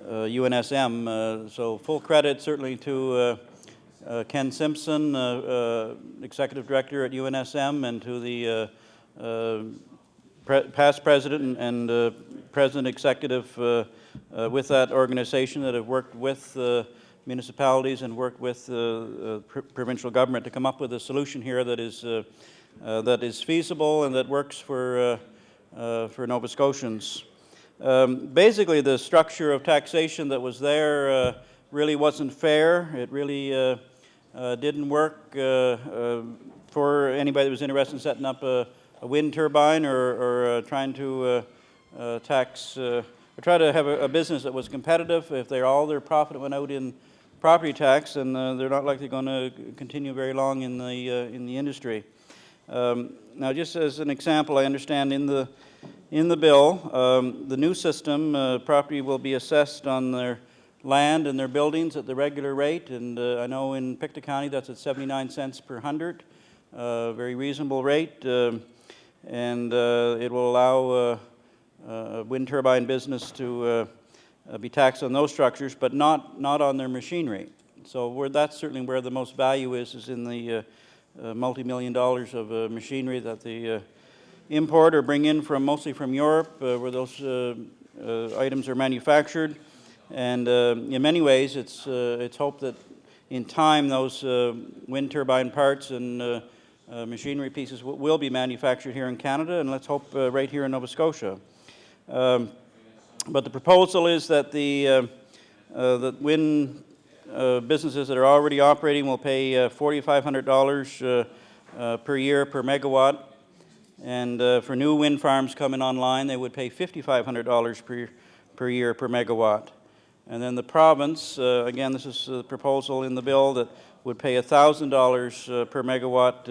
UNSM. So full credit certainly to Ken Simpson, Executive Director at UNSM, and to the past President and President Executive with that organization that have worked with municipalities and worked with provincial government to come up with a solution here that is feasible and that works for Nova Scotians. Basically, the structure of taxation that was there really wasn't fair. It really didn't work for anybody that was interested in setting up a wind turbine or trying to tax or try to have a business that was competitive. If all their profit went out in property tax, and they're not likely going to continue very long in the industry. Now, just as an example, I understand in the bill, the new system, property will be assessed on their land and their buildings at the regular rate, and I know in Pictou County that's at 79 cents per hundred, very reasonable rate, and it will allow a wind turbine business to be taxed on those structures, but not on their machinery. So that's certainly where the most value is in the multi-million dollars of machinery that they import or bring in mostly from Europe, where those items are manufactured. And in many ways, it's hoped that in time those wind turbine parts and machinery pieces will be manufactured here in Canada, and let's hope right here in Nova Scotia. But the proposal is that the wind businesses that are already operating will pay $4,500 per year per megawatt, and for new wind farms coming online, they would pay $5,500 per year per megawatt. And then the province, again, this is the proposal in the bill, that would pay $1,000 per megawatt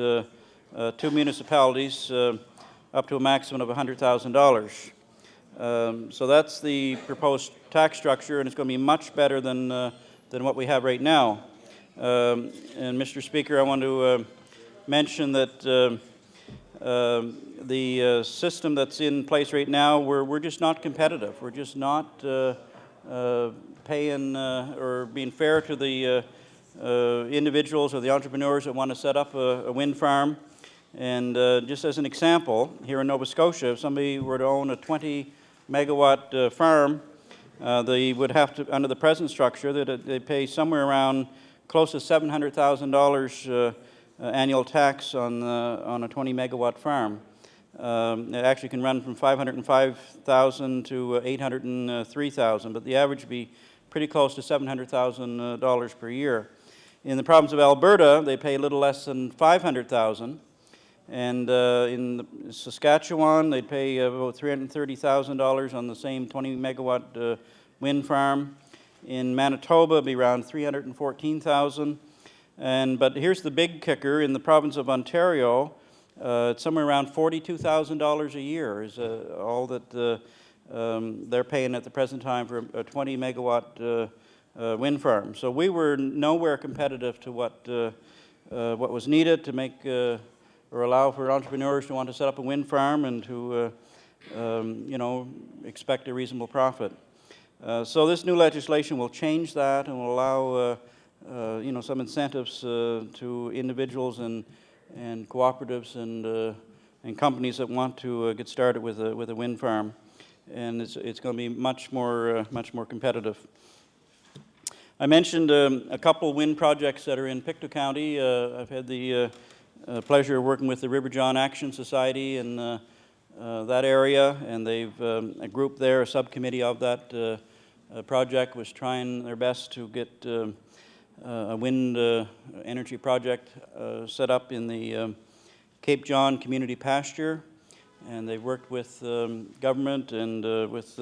to municipalities up to a maximum of $100,000. So that's the proposed tax structure, and it's going to be much better than what we have right now. And Mr. Speaker, I want to mention that the system that's in place right now, we're just not competitive. We're just not paying or being fair to the individuals or the entrepreneurs that want to set up a wind farm. And just as an example, here in Nova Scotia, if somebody were to own a 20-megawatt farm, they would have to, under the present structure, they pay somewhere around close to $700,000 annual tax on a 20-megawatt farm. It actually can run from $505,000 to $803,000, but the average would be pretty close to $700,000 per year. In the province of Alberta, they pay a little less than $500,000, and in Saskatchewan, they'd pay about $330,000 on the same 20-megawatt wind farm. In Manitoba, it'd be around $314,000. But here's the big kicker: in the province of Ontario, it's somewhere around $42,000 a year is all that they're paying at the present time for a 20-megawatt wind farm. So we were nowhere competitive to what was needed to make or allow for entrepreneurs to want to set up a wind farm and to, expect a reasonable profit. So this new legislation will change that and will allow, some incentives to individuals and cooperatives and companies that want to get started with a wind farm, and it's going to be much more competitive. I mentioned a couple wind projects that are in Pictou County. I've had the pleasure of working with the River John Action Society in that area, and they've a group there, a subcommittee of that project, was trying their best to get a wind energy project set up in the Cape John Community Pasture, and they've worked with government and with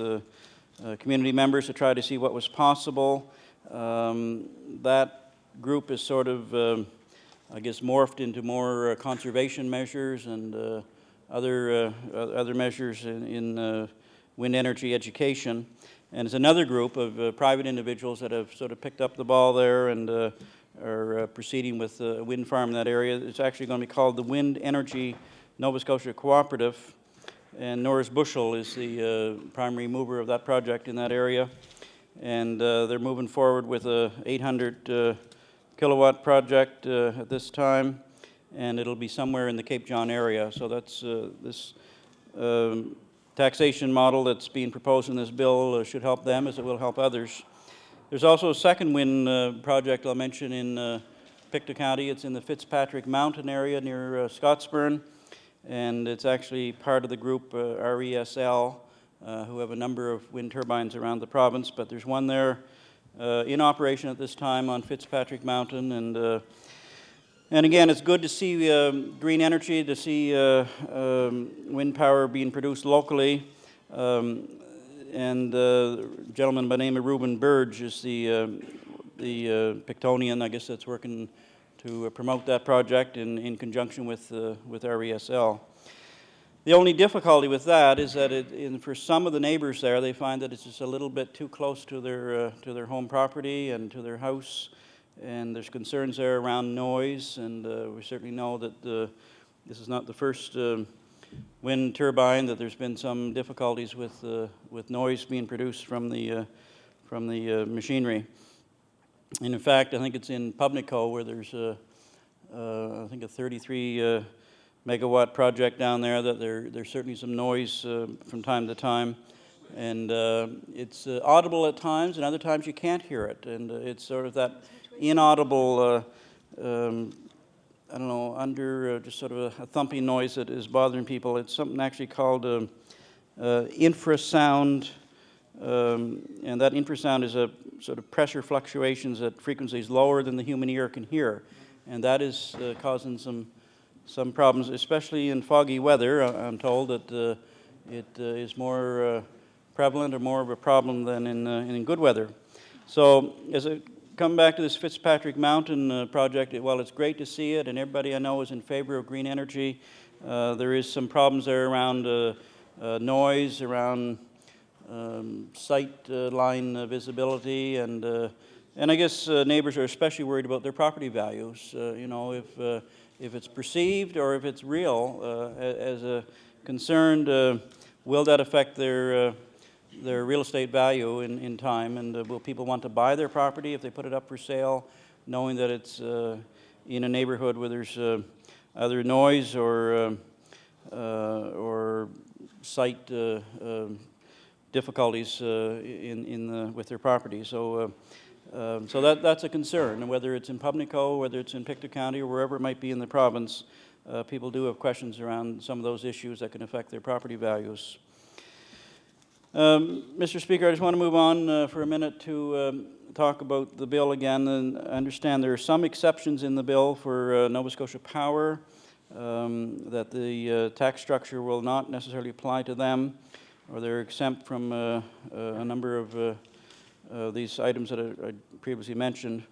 community members to try to see what was possible. That group is sort of, morphed into more conservation measures and other measures in wind energy education. And it's another group of private individuals that have sort of picked up the ball there and are proceeding with a wind farm in that area. It's actually going to be called the Wind Energy Nova Scotia Cooperative, and Norris Bushel is the primary mover of that project in that area. And they're moving forward with a 800 kilowatt project at this time, and it'll be somewhere in the Cape John area. So that's this taxation model that's being proposed in this bill should help them as it will help others. There's also a second wind project I'll mention in Pictou County. It's in the Fitzpatrick Mountain area near Scottsburn, and it's actually part of the group RESL, who have a number of wind turbines around the province, but there's one there in operation at this time on Fitzpatrick Mountain, and again, it's good to see green energy, to see wind power being produced locally. And the gentleman by the name of Reuben Burge is the Pictonian, I guess, that's working to promote that project in conjunction with RESL. The only difficulty with that is that for some of the neighbors there, they find that it's just a little bit too close to their home property and to their house. And there's concerns there around noise, and we certainly know that this is not the first wind turbine that there's been some difficulties with noise being produced from the machinery. And in fact, I think it's in Pubnico where there's a 33 megawatt project down there that there's certainly some noise from time to time. And it's audible at times, and other times you can't hear it. And it's sort of that inaudible, under just sort of a thumping noise that is bothering people. It's something actually called infrasound, and that infrasound is a sort of pressure fluctuations at frequencies lower than the human ear can hear. And that is causing some problems, especially in foggy weather. I'm told that it is more prevalent or more of a problem than in good weather. So as I come back to this Fitzpatrick Mountain project, while it's great to see it, and everybody I know is in favor of green energy, there is some problems there around noise, around sight line visibility, and I guess neighbors are especially worried about their property values. If it's perceived or if it's real as a concern, will that affect their real estate value in time, and will people want to buy their property if they put it up for sale, knowing that it's in a neighborhood where there's either noise or site difficulties with their property. So that's a concern, and whether it's in Pubnico, whether it's in Pictou County, or wherever it might be in the province, people do have questions around some of those issues that can affect their property values. Mr. Speaker, I just want to move on for a minute to talk about the bill again. And I understand there are some exceptions in the bill for Nova Scotia Power, that the tax structure will not necessarily apply to them, or they're exempt from a number of these items that I previously mentioned.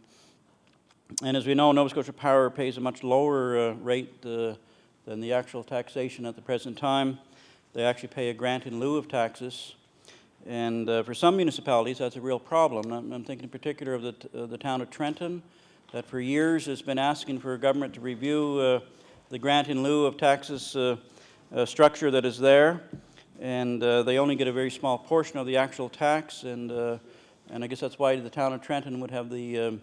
And as we know, Nova Scotia Power pays a much lower rate than the actual taxation at the present time. They actually pay a grant in lieu of taxes. And for some municipalities, that's a real problem. I'm thinking in particular of the town of Trenton, that for years has been asking for government to review the grant in lieu of taxes structure that is there. And they only get a very small portion of the actual tax. And I guess that's why the town of Trenton would have the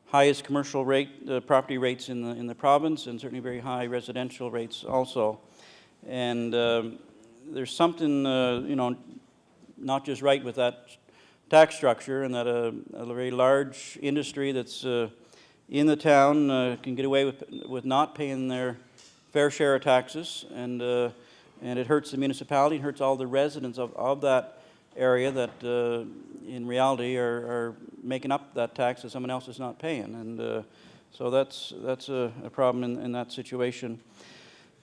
highest commercial rate, property rates in the province, and certainly very high residential rates also. And there's something, not just right with that tax structure, and that a very large industry that's in the town can get away with not paying their fair share of taxes, and it hurts the municipality, and hurts all the residents of that area that in reality are making up that tax that someone else is not paying. And so that's a problem in that situation.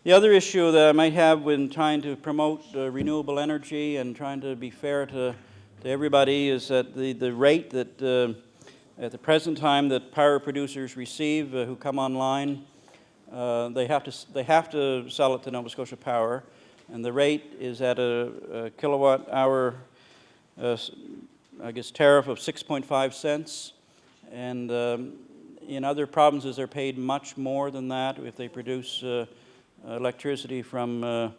The other issue that I might have when trying to promote renewable energy and trying to be fair to everybody is that the rate that at the present time that power producers receive who come online, they have to sell it to Nova Scotia Power, and the rate is at a kilowatt hour I guess tariff of 6.5 cents, and in other provinces they're paid much more than that if they produce electricity from a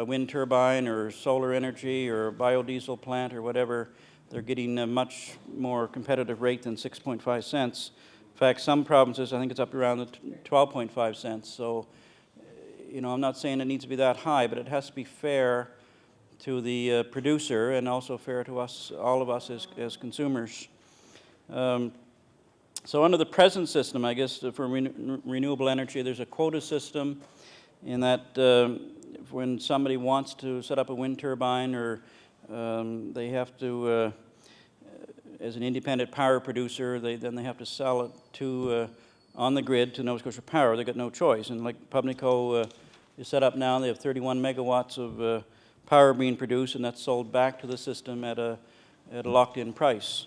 wind turbine or solar energy or a biodiesel plant or whatever. They're getting a much more competitive rate than 6.5 cents. In fact, some provinces, I think it's up around 12.5 cents. So, I'm not saying it needs to be that high, but it has to be fair to the producer and also fair to us, all of us as consumers. So under the present system, I guess, for renewable energy, there's a quota system in that when somebody wants to set up a wind turbine, or they have to, as an independent power producer, then they have to sell it to on the grid to Nova Scotia Power. They got no choice. And like Pubnico is set up now, they have 31 megawatts of power being produced, and that's sold back to the system at a locked-in price.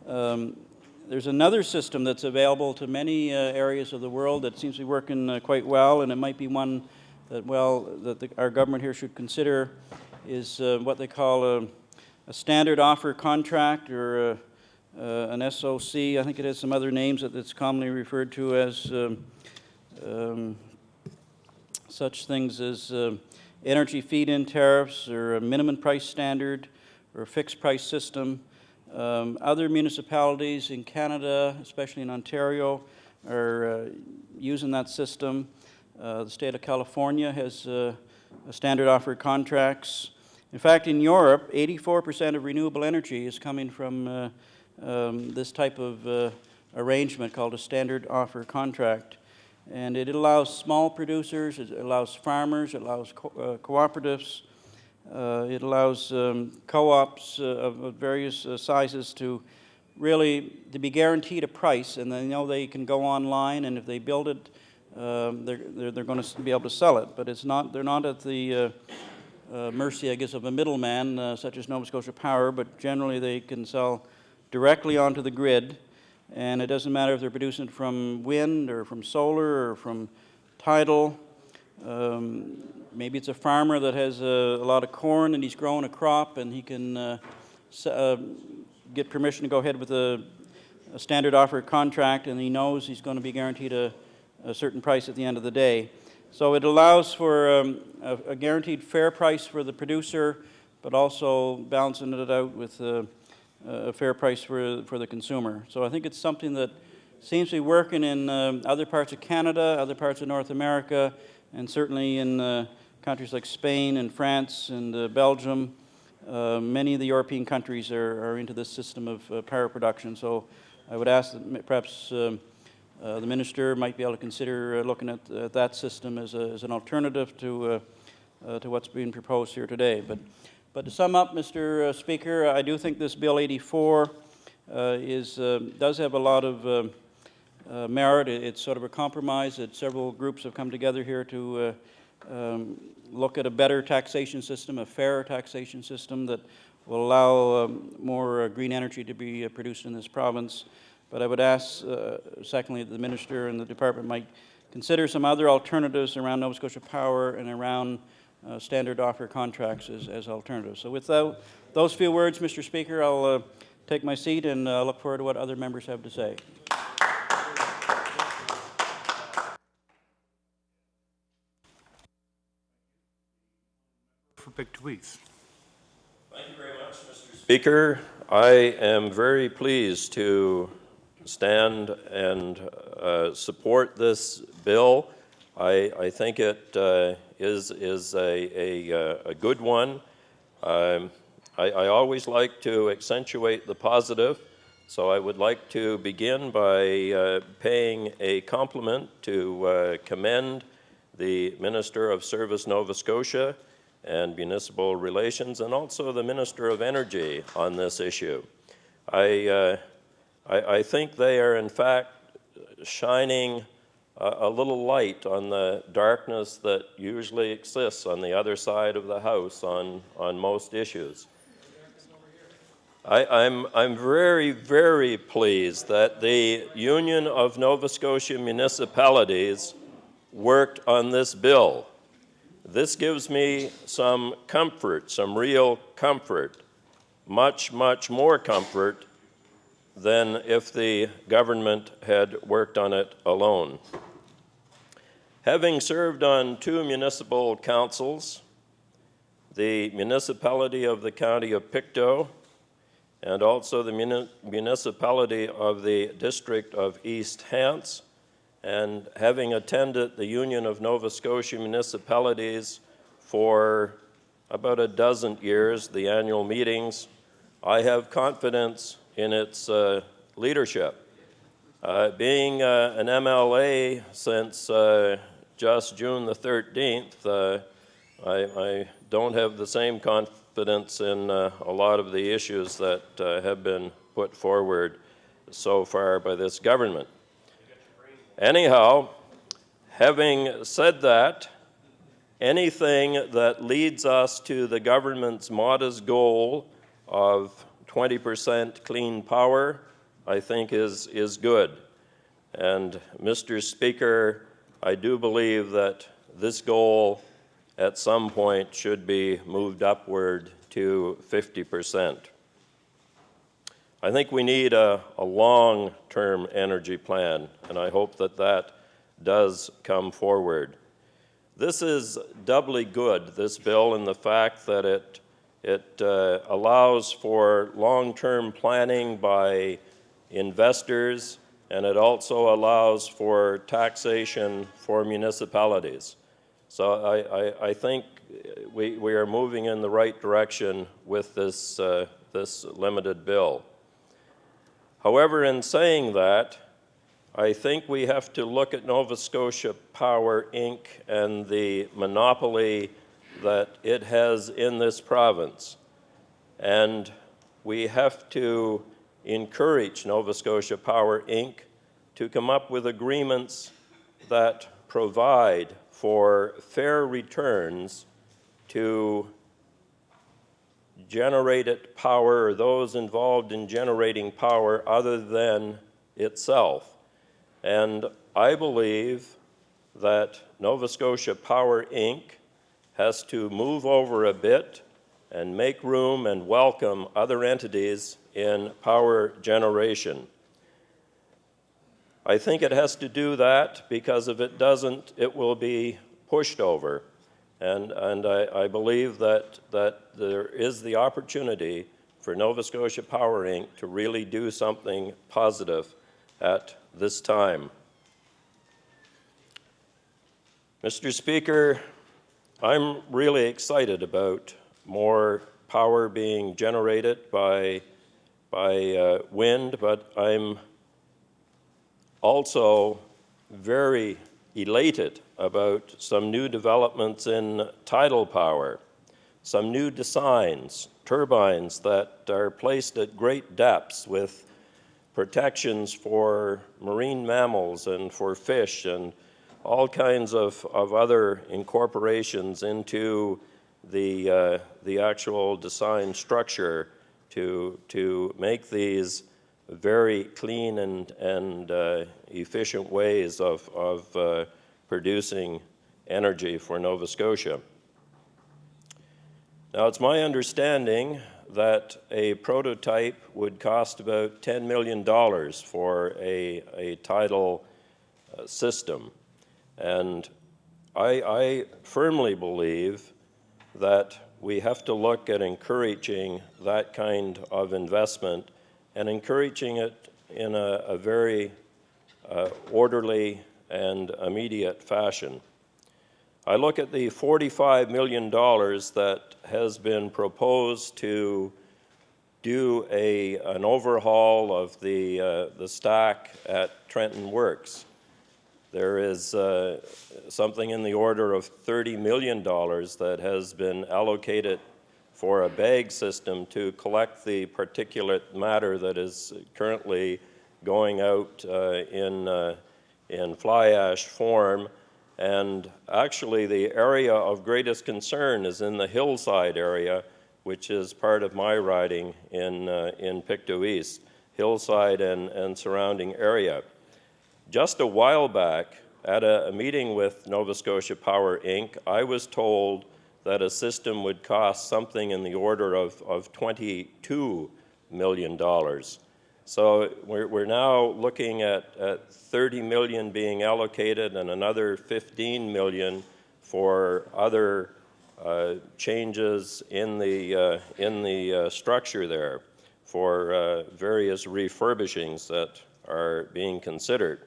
There's another system that's available to many areas of the world that seems to be working quite well, and it might be one that our government here should consider, is what they call a standard offer contract, or an SOC. I think it has some other names that it's commonly referred to as such things as energy feed-in tariffs, or a minimum price standard, or a fixed price system. Other municipalities in Canada, especially in Ontario, are using that system. The state of California has a standard offer contracts. In fact, in Europe, 84% of renewable energy is coming from this type of arrangement called a standard offer contract. And it allows small producers, it allows farmers, it allows cooperatives, it allows co-ops of various sizes to be guaranteed a price, and they know they can go online, and if they build it, they're going to be able to sell it. But they're not at the mercy, I guess, of a middleman such as Nova Scotia Power, but generally they can sell directly onto the grid. And it doesn't matter if they're producing it from wind or from solar or from tidal. Maybe it's a farmer that has a lot of corn and he's growing a crop, and he can get permission to go ahead with a standard offer contract, and he knows he's going to be guaranteed a certain price at the end of the day. So it allows for a guaranteed fair price for the producer, but also balancing it out with a fair price for the consumer. So I think it's something that seems to be working in other parts of Canada, other parts of North America, and certainly in countries like Spain and France and Belgium. Many of the European countries are into this system of power production. So I would ask that perhaps the minister might be able to consider looking at that system as an alternative to what's being proposed here today. But to sum up, Mr. Speaker, I do think this Bill 84 does have a lot of merit. It's sort of a compromise that several groups have come together here to look at a better taxation system, a fairer taxation system that will allow more green energy to be produced in this province. But I would ask, secondly, that the minister and the department might consider some other alternatives around Nova Scotia Power and around standard offer contracts as alternatives. So with those few words, Mr. Speaker, I'll take my seat and look forward to what other members have to say. For Big Tweets. Thank you very much, Mr. Speaker. I am very pleased to stand and support this bill. I think it is a good one. I always like to accentuate the positive, so I would like to begin by paying a compliment to commend the Minister of Service Nova Scotia and Municipal Relations, and also the Minister of Energy on this issue. I think they are, in fact, shining a little light on the darkness that usually exists on the other side of the House on most issues. I'm very, very pleased that the Union of Nova Scotia Municipalities worked on this bill. This gives me some comfort, some real comfort, much, much more comfort than if the government had worked on it alone. Having served on 2 municipal councils, the municipality of the County of Pictou and also the municipality of the District of East Hants, and having attended the Union of Nova Scotia Municipalities for about a dozen years, the annual meetings, I have confidence in its leadership. Being an MLA since just June the 13th, I don't have the same confidence in a lot of the issues that have been put forward so far by this government. Anyhow, having said that, anything that leads us to the government's modest goal of 20% clean power, I think is good. And Mr. Speaker, I do believe that this goal at some point should be moved upward to 50%. I think we need a long-term energy plan, and I hope that that does come forward. This is doubly good, this bill, in the fact that it allows for long-term planning by investors, and it also allows for taxation for municipalities. So I think we are moving in the right direction with this limited bill. However, in saying that, I think we have to look at Nova Scotia Power, Inc. and the monopoly that it has in this province. And we have to encourage Nova Scotia Power, Inc. to come up with agreements that provide for fair returns to generated power, or those involved in generating power other than itself. And I believe that Nova Scotia Power, Inc. has to move over a bit and make room and welcome other entities in power generation. I think it has to do that because if it doesn't, it will be pushed over. And I believe that there is the opportunity for Nova Scotia Power, Inc. to really do something positive at this time. Mr. Speaker, I'm really excited about more power being generated by wind, but I'm also very elated about some new developments in tidal power, some new designs, turbines that are placed at great depths with protections for marine mammals and for fish and all kinds of other incorporations into the actual design structure to make these very clean and efficient ways of producing energy for Nova Scotia. Now, it's my understanding that a prototype would cost about $10 million for a tidal system. And I firmly believe that we have to look at encouraging that kind of investment and encouraging it in a very orderly and immediate fashion. I look at the $45 million that has been proposed to do an overhaul of the stack at Trenton Works. There is something in the order of $30 million that has been allocated for a bag system to collect the particulate matter that is currently going out in fly ash form. And actually, the area of greatest concern is in the hillside area, which is part of my riding in Pictou East, hillside and surrounding area. Just a while back, at a meeting with Nova Scotia Power, Inc., I was told that a system would cost something in the order of $22 million. So we're now looking at $30 million being allocated and another $15 million for other changes in the structure there for various refurbishings that are being considered.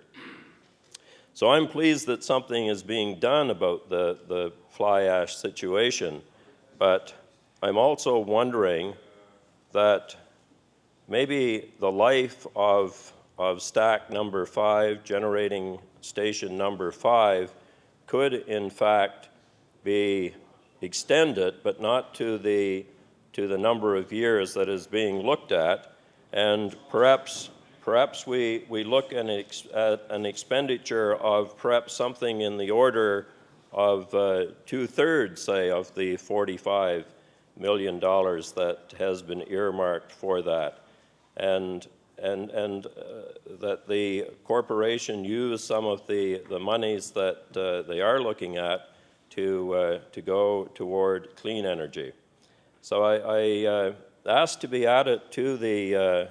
So I'm pleased that something is being done about the fly ash situation, but I'm also wondering that maybe the life of stack number 5, generating station number 5, could in fact be extended, but not to the number of years that is being looked at, and perhaps we look at an expenditure of perhaps something in the order of 2/3, say, of the $45 million that has been earmarked for that, and that the corporation use some of the monies that they are looking at to go toward clean energy. So I asked to be added to the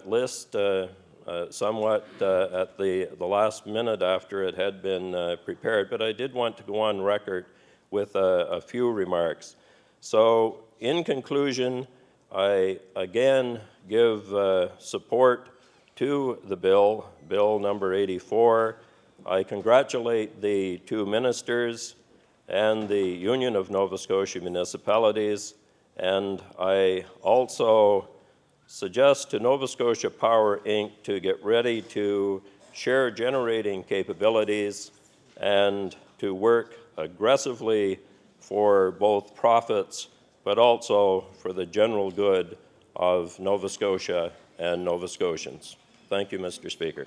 list somewhat at the last minute after it had been prepared, but I did want to go on record with a few remarks. So in conclusion, I again give support to the bill number 84. I congratulate the two ministers and the Union of Nova Scotia Municipalities, and I also suggest to Nova Scotia Power, Inc. to get ready to share generating capabilities and to work aggressively for both profits, but also for the general good of Nova Scotia and Nova Scotians. Thank you, Mr. Speaker.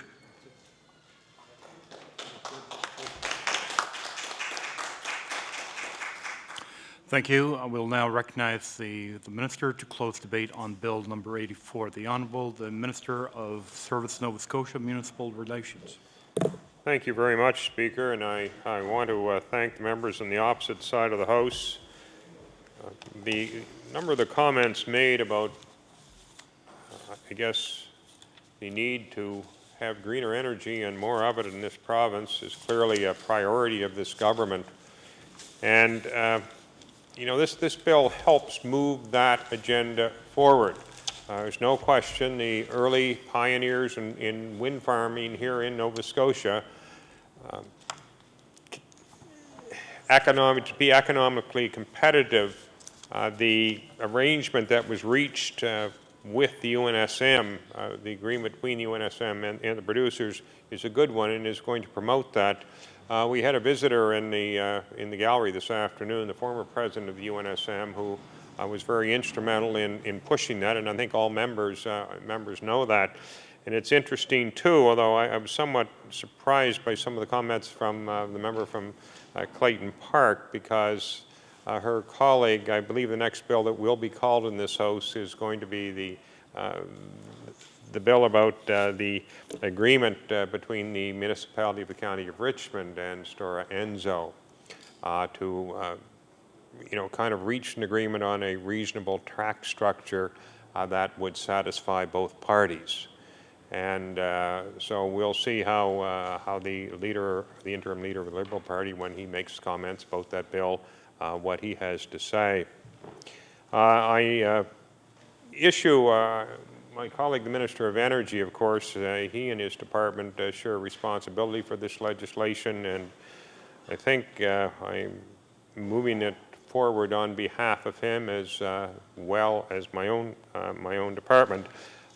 Thank you. I will now recognize the Minister to close debate on Bill number 84. The Honourable, the Minister of Service Nova Scotia Municipal Relations. Thank you very much, Speaker, and I want to thank the members on the opposite side of the House. The number of the comments made about, I guess, the need to have greener energy and more of it in this province is clearly a priority of this government. And you know, this bill helps move that agenda forward. There's no question the early pioneers in wind farming here in Nova Scotia, to be economically competitive, the arrangement that was reached with the UNSM, the agreement between the UNSM and the producers, is a good one and is going to promote that. We had a visitor in the gallery this afternoon, the former president of the UNSM, who was very instrumental in pushing that, and I think all members know that. And it's interesting too, although I was somewhat surprised by some of the comments from the member from Clayton Park, because her colleague, I believe the next bill that will be called in this House is going to be the bill about the agreement between the municipality of the County of Richmond and Stora Enso to kind of reach an agreement on a reasonable tax structure that would satisfy both parties. And so we'll see how the interim leader of the Liberal Party, when he makes comments about that bill, what he has to say. My colleague, the Minister of Energy, of course, he and his department share responsibility for this legislation, and I think I'm moving it forward on behalf of him as well as my own department.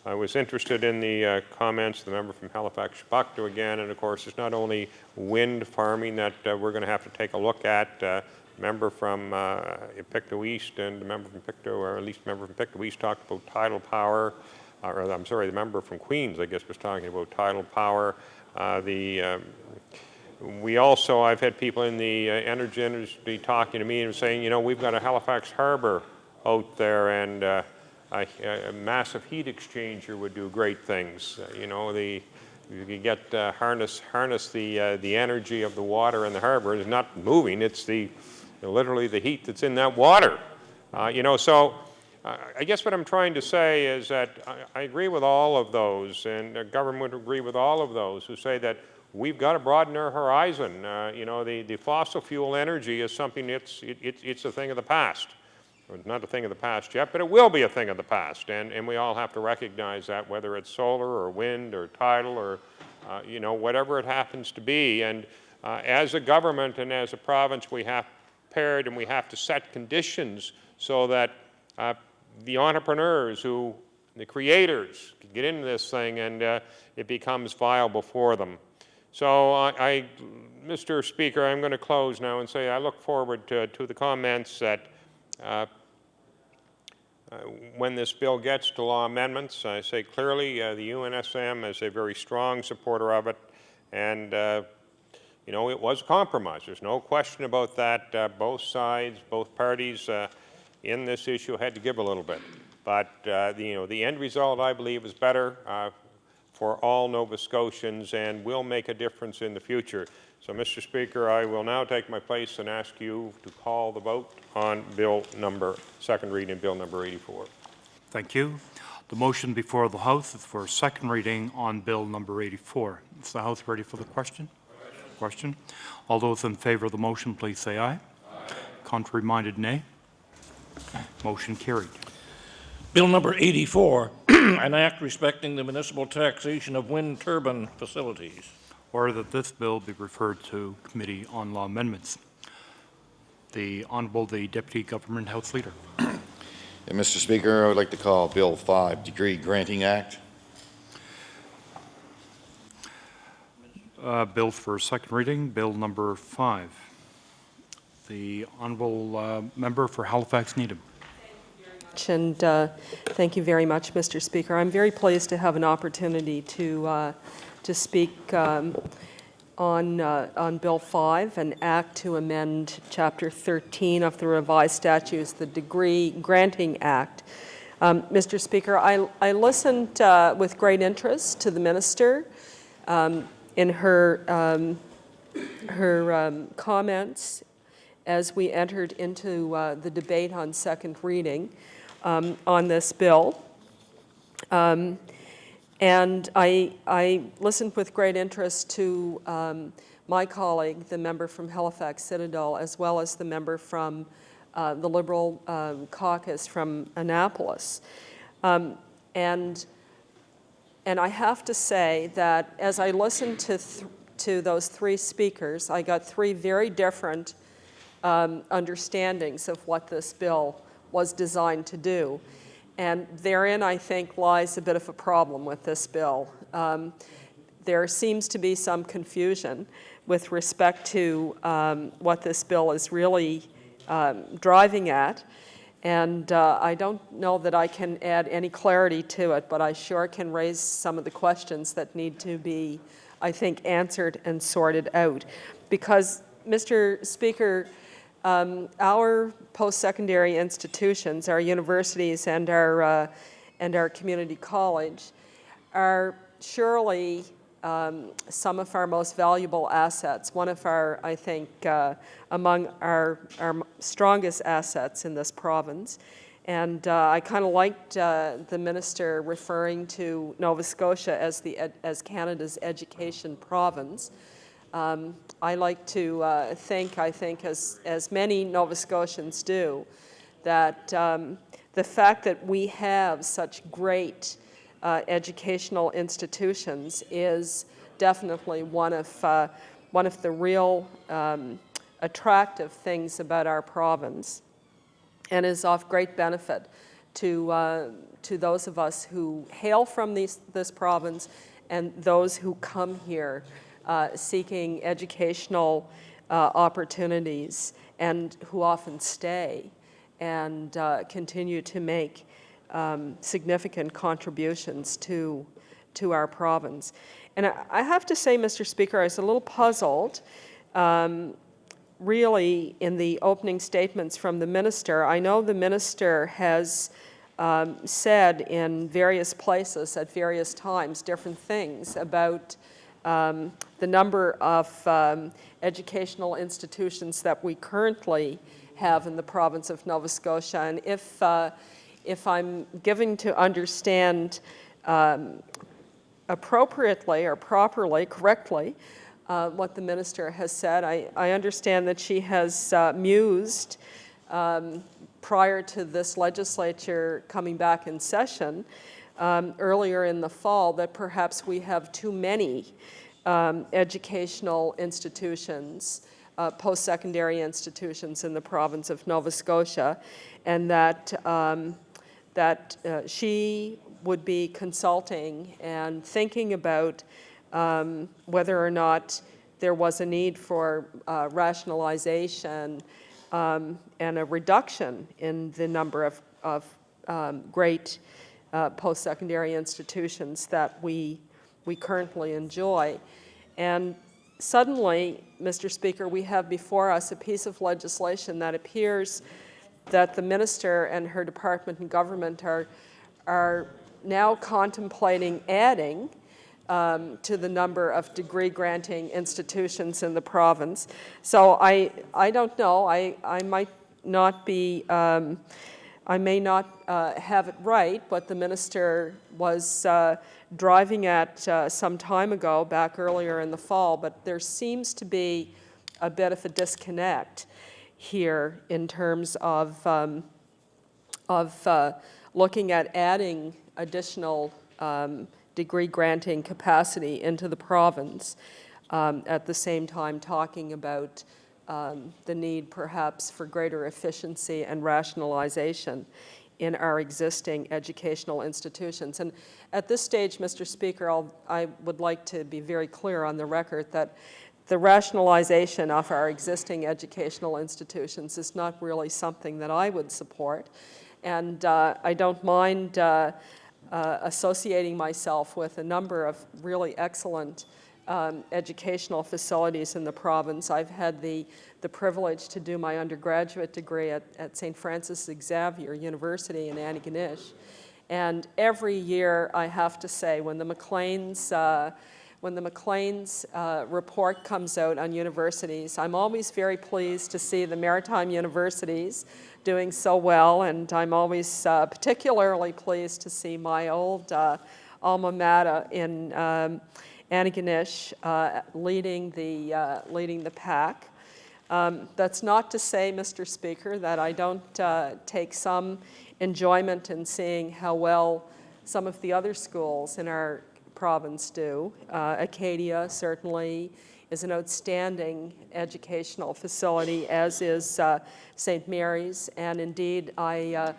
I was interested in the comments of the member from Halifax-Buckto again, and of course it's not only wind farming that we're going to have to take a look at. Member from Pictou East and the member from Pictou, or at least the member from Pictou East, talked about tidal power, or I'm sorry, the member from Queens, I guess, was talking about tidal power. We also, I've had people in the energy industry talking to me and saying, we've got a Halifax Harbor out there, and a massive heat exchanger would do great things. You get harness the energy of the water in the harbor. It's not moving; it's literally the heat that's in that water. So I guess what I'm trying to say is that I agree with all of those, and the government would agree with all of those who say that we've got to broaden our horizon. The fossil fuel energy is something it's a thing of the past. It's not a thing of the past yet, but it will be a thing of the past, and we all have to recognize that, whether it's solar or wind or tidal or whatever it happens to be. And as a government and as a province, we have prepared and we have to set conditions so that the entrepreneurs, the creators, can get into this thing and it becomes viable for them. So Mr. Speaker, I'm going to close now and say I look forward to the comments that when this bill gets to law amendments. I say clearly the UNSM is a very strong supporter of it, and it was a compromise. There's no question about that. Both sides, both parties in this issue had to give a little bit. But the end result, I believe, is better for all Nova Scotians and will make a difference in the future. So, Mr. Speaker, I will now take my place and ask you to call the vote on second reading Bill number 84. Thank you. The motion before the House is for second reading on Bill number 84. Is the House ready for the question? Question. All those in favor of the motion, please say aye. Aye. Contrary-minded, nay. Motion carried. Bill number 84, an act respecting the municipal taxation of wind turbine facilities. Order that this bill be referred to Committee on Law Amendments. The Honourable the Deputy Government House Leader. Mr. Speaker, I would like to call Bill 5, Degree Granting Act. Bill for second reading, Bill number 5. The Honourable Member for Halifax Needham. And thank you very much, Mr. Speaker. I'm very pleased to have an opportunity to speak on Bill 5, an act to amend Chapter 13 of the revised statutes, the Degree Granting Act. Mr. Speaker, I listened with great interest to the Minister in her comments as we entered into the debate on second reading on this bill. And I listened with great interest to my colleague, the member from Halifax Citadel, as well as the member from the Liberal caucus from Annapolis. And I have to say that as I listened to those three speakers, I got three very different understandings of what this bill was designed to do. And therein, I think, lies a bit of a problem with this bill. There seems to be some confusion with respect to what this bill is really driving at. And I don't know that I can add any clarity to it, but I sure can raise some of the questions that need to be, I think, answered and sorted out. Because, Mr. Speaker, our post-secondary institutions, our universities and our community college are surely some of our most valuable assets, one of our, I think, among our strongest assets in this province. And I kind of liked the minister referring to Nova Scotia as Canada's education province. I like to think, as many Nova Scotians do, that the fact that we have such great educational institutions is definitely one of the real attractive things about our province, and is of great benefit to those of us who hail from this province and those who come here seeking educational opportunities and who often stay and continue to make significant contributions to our province. And I have to say, Mr. Speaker, I was a little puzzled, really, in the opening statements from the minister. I know the minister has said in various places at various times different things about the number of educational institutions that we currently have in the province of Nova Scotia. And if I'm giving to understand appropriately or properly, correctly, what the minister has said, I understand that she has mused prior to this legislature coming back in session earlier in the fall that perhaps we have too many educational institutions, post-secondary institutions in the province of Nova Scotia, and that she would be consulting and thinking about whether or not there was a need for rationalization and a reduction in the number of great post-secondary institutions that we currently enjoy. And suddenly, Mr. Speaker, we have before us a piece of legislation that appears that the minister and her department and government are now contemplating adding to the number of degree-granting institutions in the province. So I don't know, I might not be, I may not have it right, but the minister was driving at some time ago, back earlier in the fall, but there seems to be a bit of a disconnect here in terms of looking at adding additional degree-granting capacity into the province, at the same time talking about the need perhaps for greater efficiency and rationalization in our existing educational institutions. And at this stage, Mr. Speaker, I would like to be very clear on the record that the rationalization of our existing educational institutions is not really something that I would support. And I don't mind associating myself with a number of really excellent educational facilities in the province. I've had the privilege to do my undergraduate degree at St. Francis Xavier University in Antigonish. And every year, I have to say, when the Maclean's report comes out on universities, I'm always very pleased to see the maritime universities doing so well, and I'm always particularly pleased to see my old alma mater in Antigonish leading the pack. That's not to say, Mr. Speaker, that I don't take some enjoyment in seeing how well some of the other schools in our province do. Acadia certainly is an outstanding educational facility, as is St. Mary's, and indeed I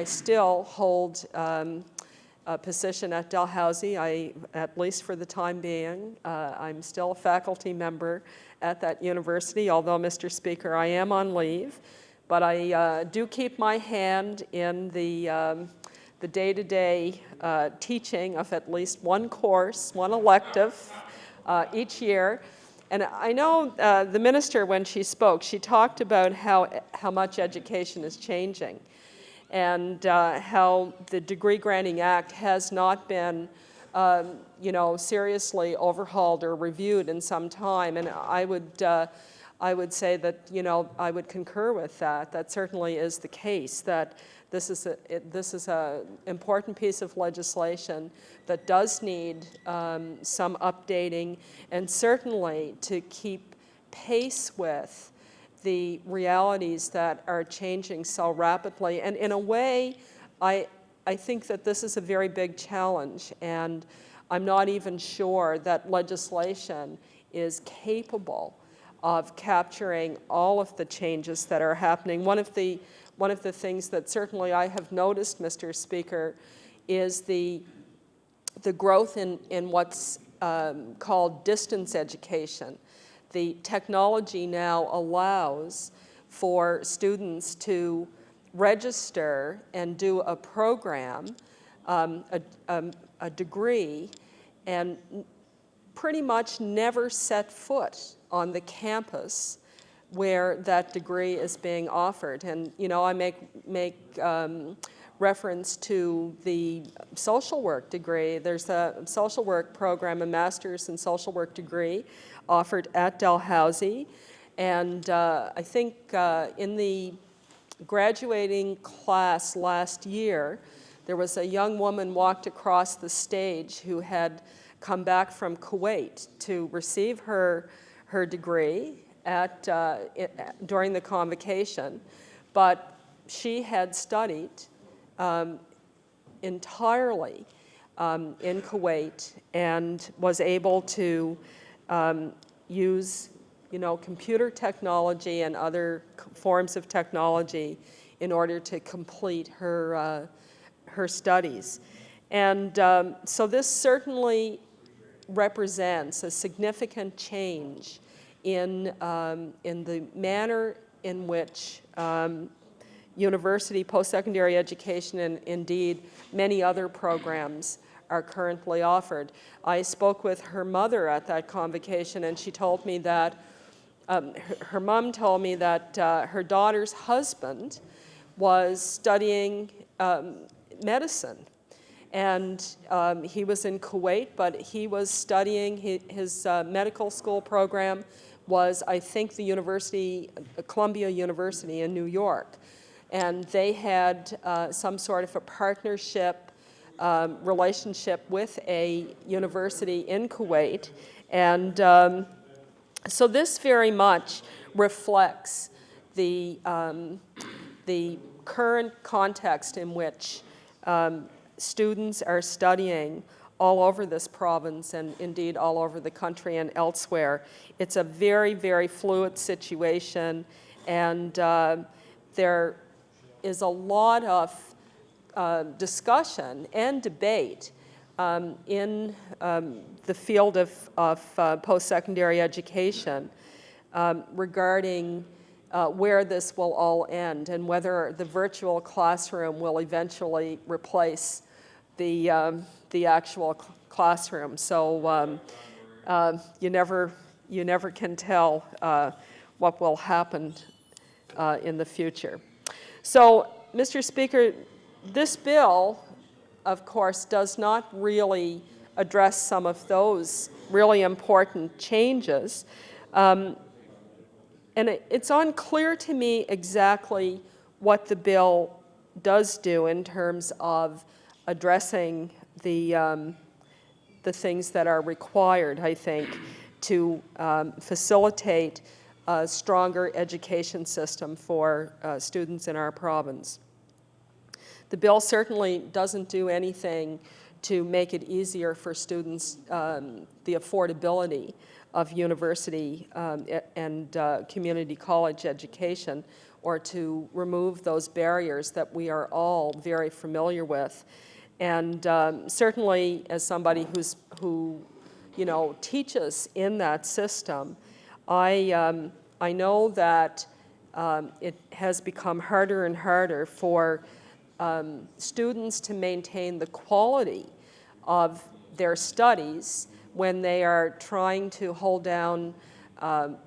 still hold a position at Dalhousie, at least for the time being. I'm still a faculty member at that university, although, Mr. Speaker, I am on leave. But I do keep my hand in the day-to-day teaching of at least one course, one elective each year. And I know the minister, when she spoke, she talked about how much education is changing, and how the Degree Granting Act has not been, seriously overhauled or reviewed in some time. And I would say that, I would concur with that. That certainly is the case, that this is an important piece of legislation that does need some updating, and certainly to keep pace with the realities that are changing so rapidly. And in a way, I think that this is a very big challenge, and I'm not even sure that legislation is capable of capturing all of the changes that are happening. One of the things that certainly I have noticed, Mr. Speaker, is the growth in what's called distance education. The technology now allows for students to register and do a program, a degree, and pretty much never set foot on the campus where that degree is being offered. And I make reference to the social work degree. There's a social work program, a master's in social work degree, offered at Dalhousie. And I think in the graduating class last year, there was a young woman walked across the stage who had come back from Kuwait to receive her degree during the convocation, but she had studied entirely in Kuwait and was able to use computer technology and other forms of technology in order to complete her studies. And so this certainly represents a significant change in the manner in which university post-secondary education and indeed many other programs are currently offered. I spoke with her mother at that convocation, and she told me that her mom told me that her daughter's husband was studying medicine. And he was in Kuwait, but he was studying, his medical school program was, I think, the university, Columbia University in New York. And they had some sort of a partnership relationship with a university in Kuwait. And so this very much reflects the current context in which students are studying all over this province and indeed all over the country and elsewhere. It's a very, very fluid situation, and there is a lot of discussion and debate in the field of post-secondary education regarding where this will all end and whether the virtual classroom will eventually replace the actual classroom. So you never can tell what will happen in the future. So, Mr. Speaker, this bill, of course, does not really address some of those really important changes. And it's unclear to me exactly what the bill does do in terms of addressing the things that are required, I think, to facilitate a stronger education system for students in our province. The bill certainly doesn't do anything to make it easier for students, the affordability of university and community college education, or to remove those barriers that we are all very familiar with. And certainly, as somebody who teaches in that system, I know that it has become harder and harder for students to maintain the quality of their studies when they are trying to hold down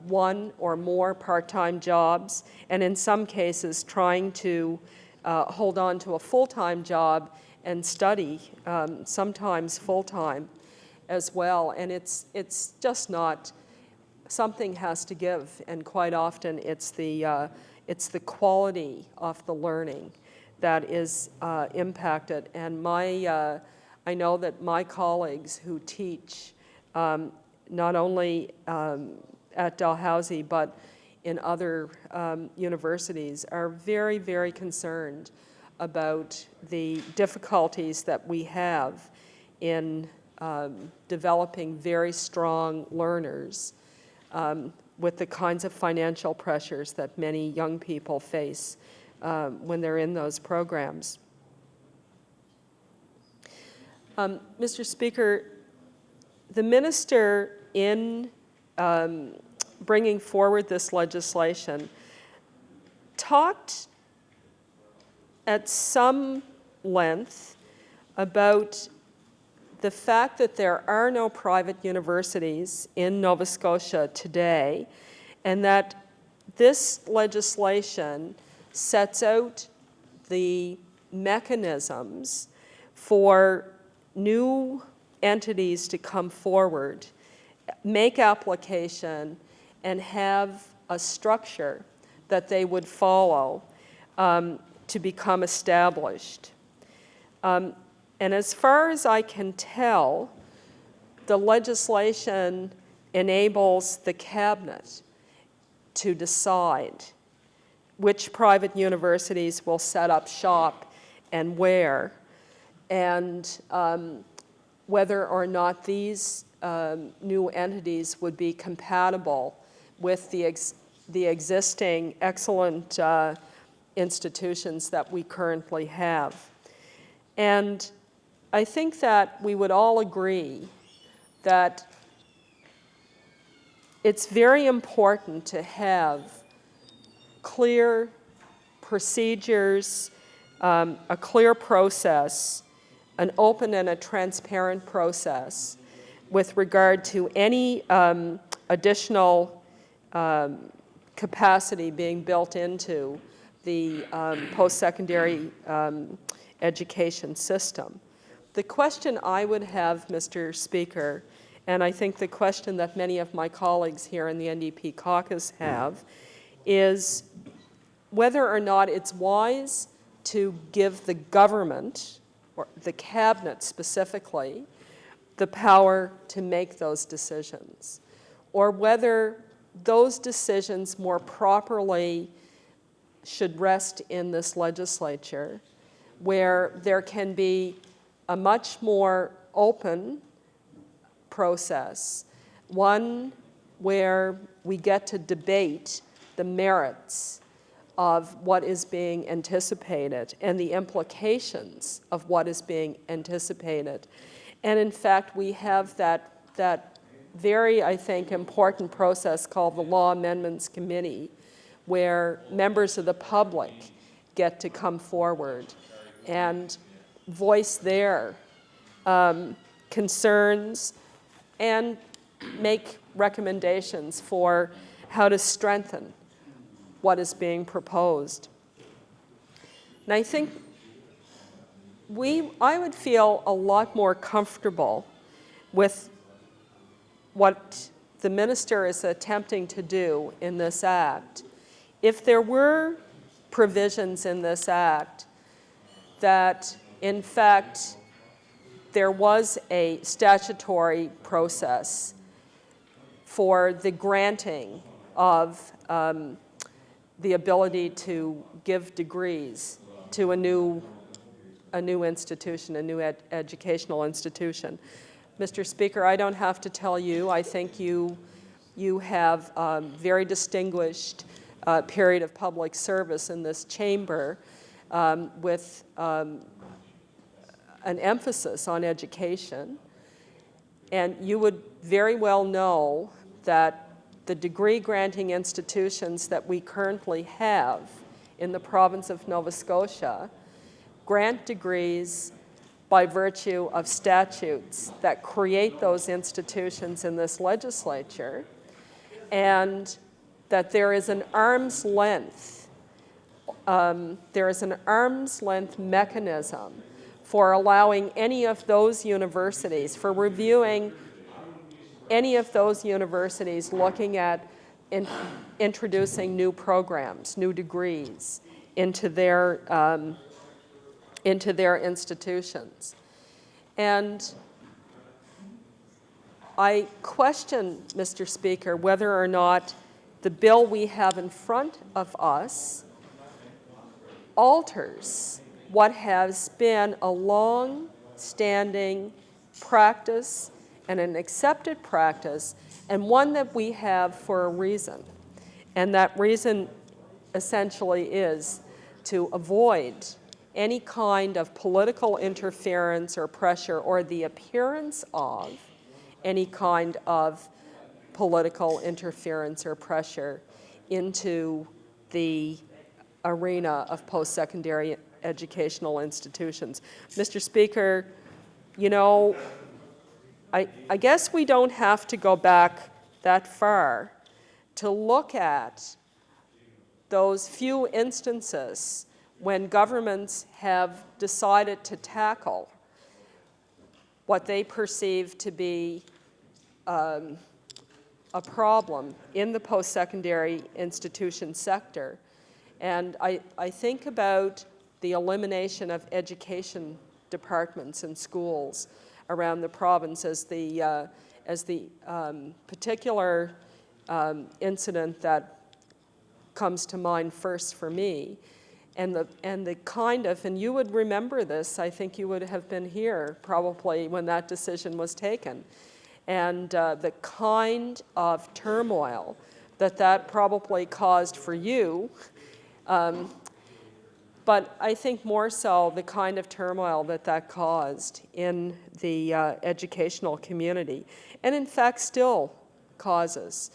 one or more part-time jobs, and in some cases trying to hold on to a full-time job and study, sometimes full-time as well. And it's just not, something has to give, and quite often it's the quality of the learning that is impacted. And I know that my colleagues who teach not only at Dalhousie but in other universities are very, very concerned about the difficulties that we have in developing very strong learners with the kinds of financial pressures that many young people face when they're in those programs. Mr. Speaker, the minister, in bringing forward this legislation, talked at some length about the fact that there are no private universities in Nova Scotia today, and that this legislation sets out the mechanisms for new entities to come forward, make application, and have a structure that they would follow to become established. And as far as I can tell, the legislation enables the cabinet to decide which private universities will set up shop and where, and whether or not these new entities would be compatible with the existing excellent institutions that we currently have. And I think that we would all agree that it's very important to have clear procedures, a clear process, an open and a transparent process with regard to any additional capacity being built into the post-secondary education system. The question I would have, Mr. Speaker, and I think the question that many of my colleagues here in the NDP caucus have, is whether or not it's wise to give the government, or the cabinet specifically, the power to make those decisions, or whether those decisions more properly should rest in this legislature, where there can be a much more open process, one where we get to debate the merits of what is being anticipated and the implications of what is being anticipated. And in fact, we have that very, I think, important process called the Law Amendments Committee, where members of the public get to come forward and voice their concerns and make recommendations for how to strengthen what is being proposed. And I think I would feel a lot more comfortable with what the minister is attempting to do in this act if there were provisions in this act that, in fact, there was a statutory process for the granting of the ability to give degrees to a new a new institution, a new educational institution. Mr. Speaker, I don't have to tell you, I think you have a very distinguished period of public service in this chamber with an emphasis on education. And you would very well know that the degree-granting institutions that we currently have in the province of Nova Scotia grant degrees by virtue of statutes that create those institutions in this legislature, and that there is an arm's length mechanism for allowing any of those universities, for reviewing any of those universities looking at introducing new programs, new degrees into their institutions. And I question, Mr. Speaker, whether or not the bill we have in front of us alters what has been a long-standing practice and an accepted practice, and one that we have for a reason. And that reason essentially is to avoid any kind of political interference or pressure or the appearance of any kind of political interference or pressure into the arena of post-secondary educational institutions. Mr. Speaker, you know, I guess we don't have to go back that far to look at those few instances when governments have decided to tackle what they perceive to be a problem in the post-secondary institution sector. And I think about the elimination of education departments and schools around the province as the particular incident that comes to mind first for me. And the kind of, and you would remember this, I think you would have been here probably when that decision was taken, and the kind of turmoil that probably caused for you, but I think more so the kind of turmoil that caused in the educational community, and in fact still causes.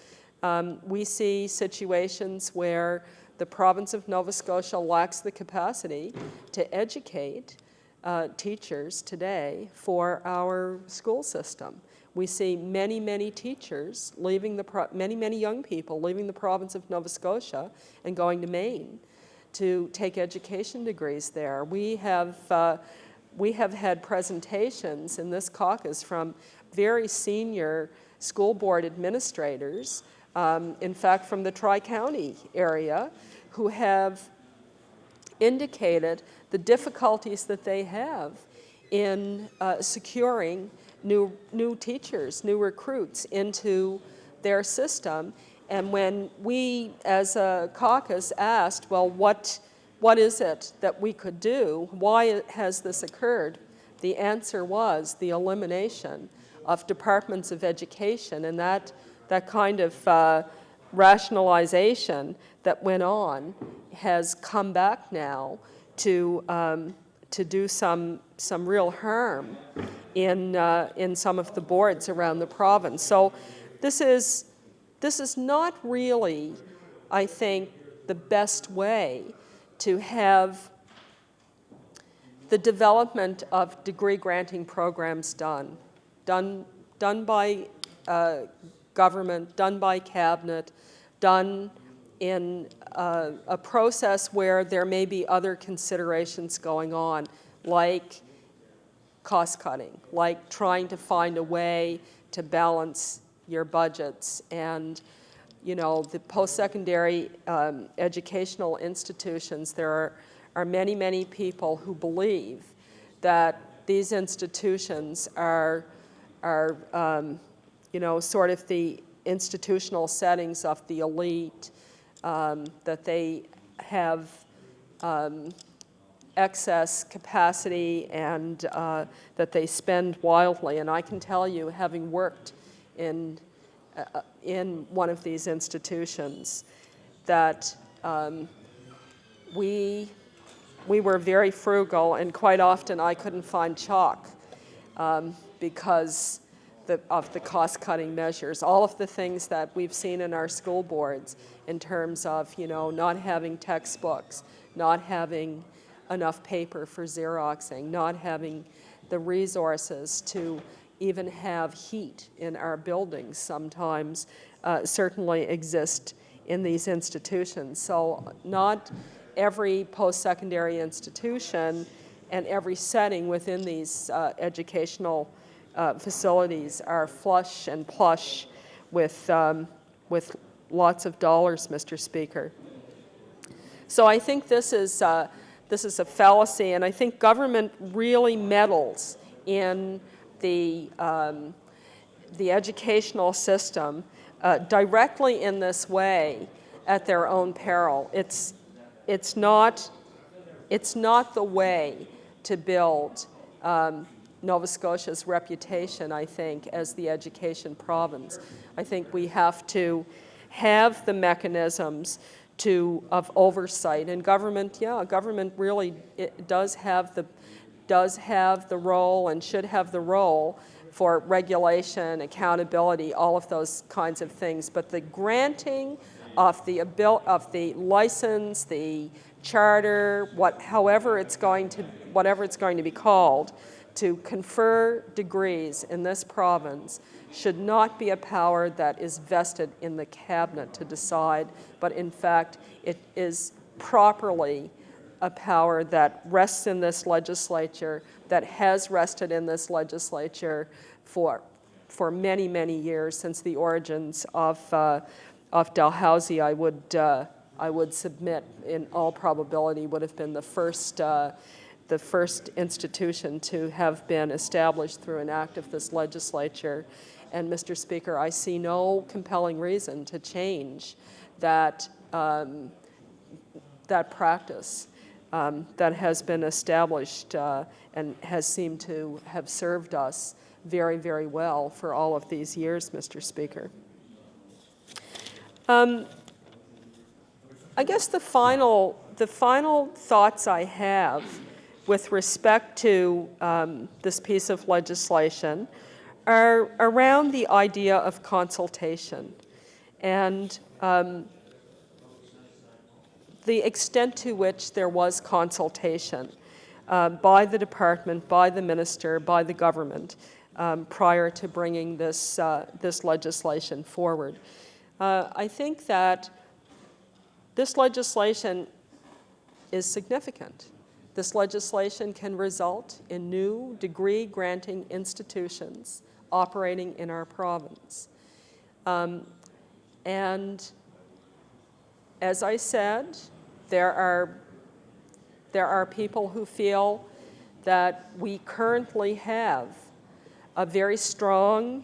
We see situations where the province of Nova Scotia lacks the capacity to educate teachers today for our school system. We see many, many teachers leaving many young people leaving the province of Nova Scotia and going to Maine to take education degrees there. We have had presentations in this caucus from very senior school board administrators, in fact from the Tri-County area, who have indicated the difficulties that they have in securing new teachers, new recruits into their system. And when we, as a caucus, asked, well, what is it that we could do? Why has this occurred? The answer was the elimination of departments of education, and that kind of rationalization that went on has come back now to do some real harm in some of the boards around the province. So this is not really, I think, the best way to have the development of degree-granting programs done by government, done by cabinet, done in a process where there may be other considerations going on, like cost-cutting, like trying to find a way to balance your budgets. And, you know, the post-secondary educational institutions, there are many, many people who believe that these institutions are you know, sort of the institutional settings of the elite, that they have excess capacity and that they spend wildly. And I can tell you, having worked in one of these institutions, that we were very frugal, and quite often I couldn't find chalk because of the cost-cutting measures. All of the things that we've seen in our school boards in terms of, not having textbooks, not having enough paper for Xeroxing, not having the resources to even have heat in our buildings sometimes certainly exist in these institutions. So not every post-secondary institution and every setting within these educational facilities are flush and plush with lots of dollars, Mr. Speaker. So I think this is a fallacy, and I think government really meddles in the educational system directly in this way at their own peril. It's not the way to build Nova Scotia's reputation, I think, as the education province. I think we have to have the mechanisms of oversight, and government really does have the role and should have the role for regulation, accountability, all of those kinds of things. But the granting of the license, the charter, whatever it's going to be called, to confer degrees in this province should not be a power that is vested in the cabinet to decide, but in fact it is properly a power that rests in this legislature, that has rested in this legislature for many, many years, since the origins of Dalhousie. I would submit, in all probability, would have been the first institution to have been established through an act of this legislature. And Mr. Speaker, I see no compelling reason to change that practice that has been established and has seemed to have served us very, very well for all of these years, Mr. Speaker. I guess the final thoughts I have with respect to this piece of legislation are around the idea of consultation and the extent to which there was consultation by the department, by the minister, by the government prior to bringing this legislation forward. I think that this legislation is significant. This legislation can result in new degree-granting institutions operating in our province. And as I said, there are people who feel that we currently have a very strong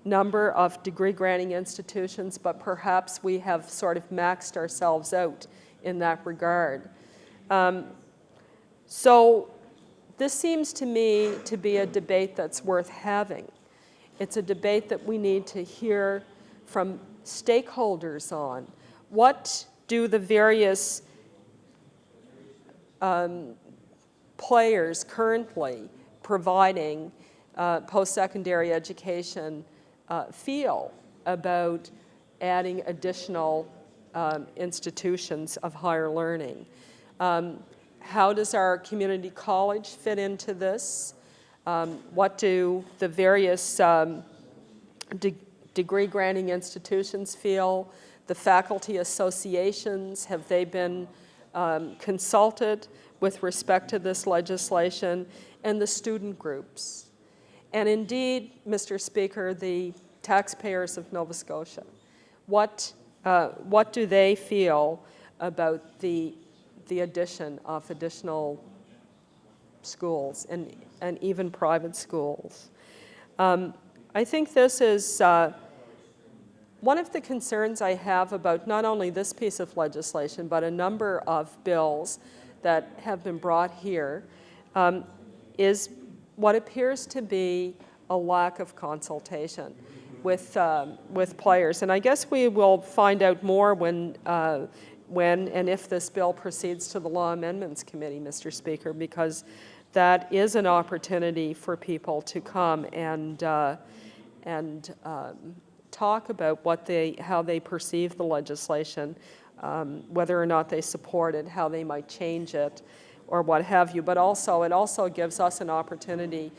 number of degree-granting institutions, but perhaps we have sort of maxed ourselves out in that regard. So this seems to me to be a debate that's worth having. It's a debate that we need to hear from stakeholders on. What do the various players currently providing post-secondary education feel about adding additional institutions of higher learning? How does our community college fit into this? What do the various degree-granting institutions feel? The faculty associations, have they been consulted with respect to this legislation? And the student groups. And indeed, Mr. Speaker, the taxpayers of Nova Scotia. What do they feel about the addition of additional schools and even private schools? I think this is one of the concerns I have about not only this piece of legislation, but a number of bills that have been brought here is what appears to be a lack of consultation with players. And I guess we will find out more when and if this bill proceeds to the Law Amendments Committee, Mr. Speaker, because that is an opportunity for people to come and talk about how they perceive the legislation, whether or not they support it, how they might change it, or what have you. But also, it also gives us an opportunity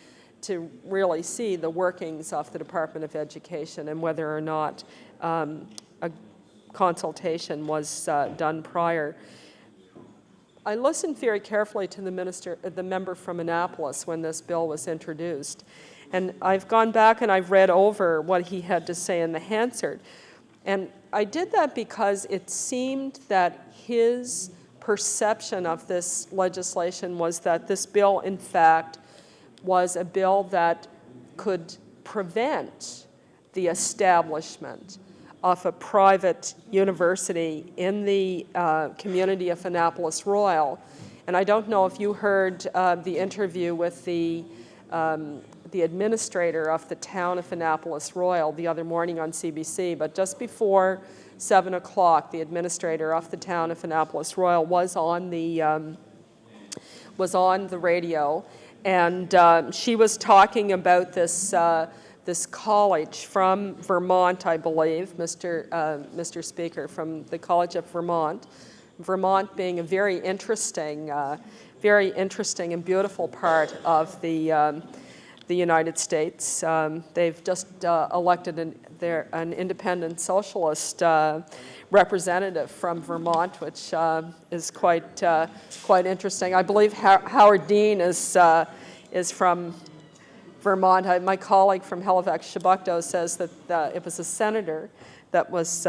to really see the workings of the Department of Education and whether or not a consultation was done prior. I listened very carefully to the member from Annapolis when this bill was introduced. And I've gone back and I've read over what he had to say in the Hansard. And I did that because it seemed that his perception of this legislation was that this bill, in fact, was a bill that could prevent the establishment of a private university in the community of Annapolis Royal. And I don't know if you heard the interview with the administrator of the town of Annapolis Royal the other morning on CBC, but just before 7 o'clock, the administrator of the town of Annapolis Royal was on the radio, and she was talking about this college from Vermont, I believe, Mr. Speaker, from the College of Vermont. Vermont being a very interesting and beautiful part of the United States. They've just elected an independent socialist representative from Vermont, which is quite interesting. I believe Howard Dean is from Vermont. My colleague from Halifax, Shabukto, says that it was a senator that was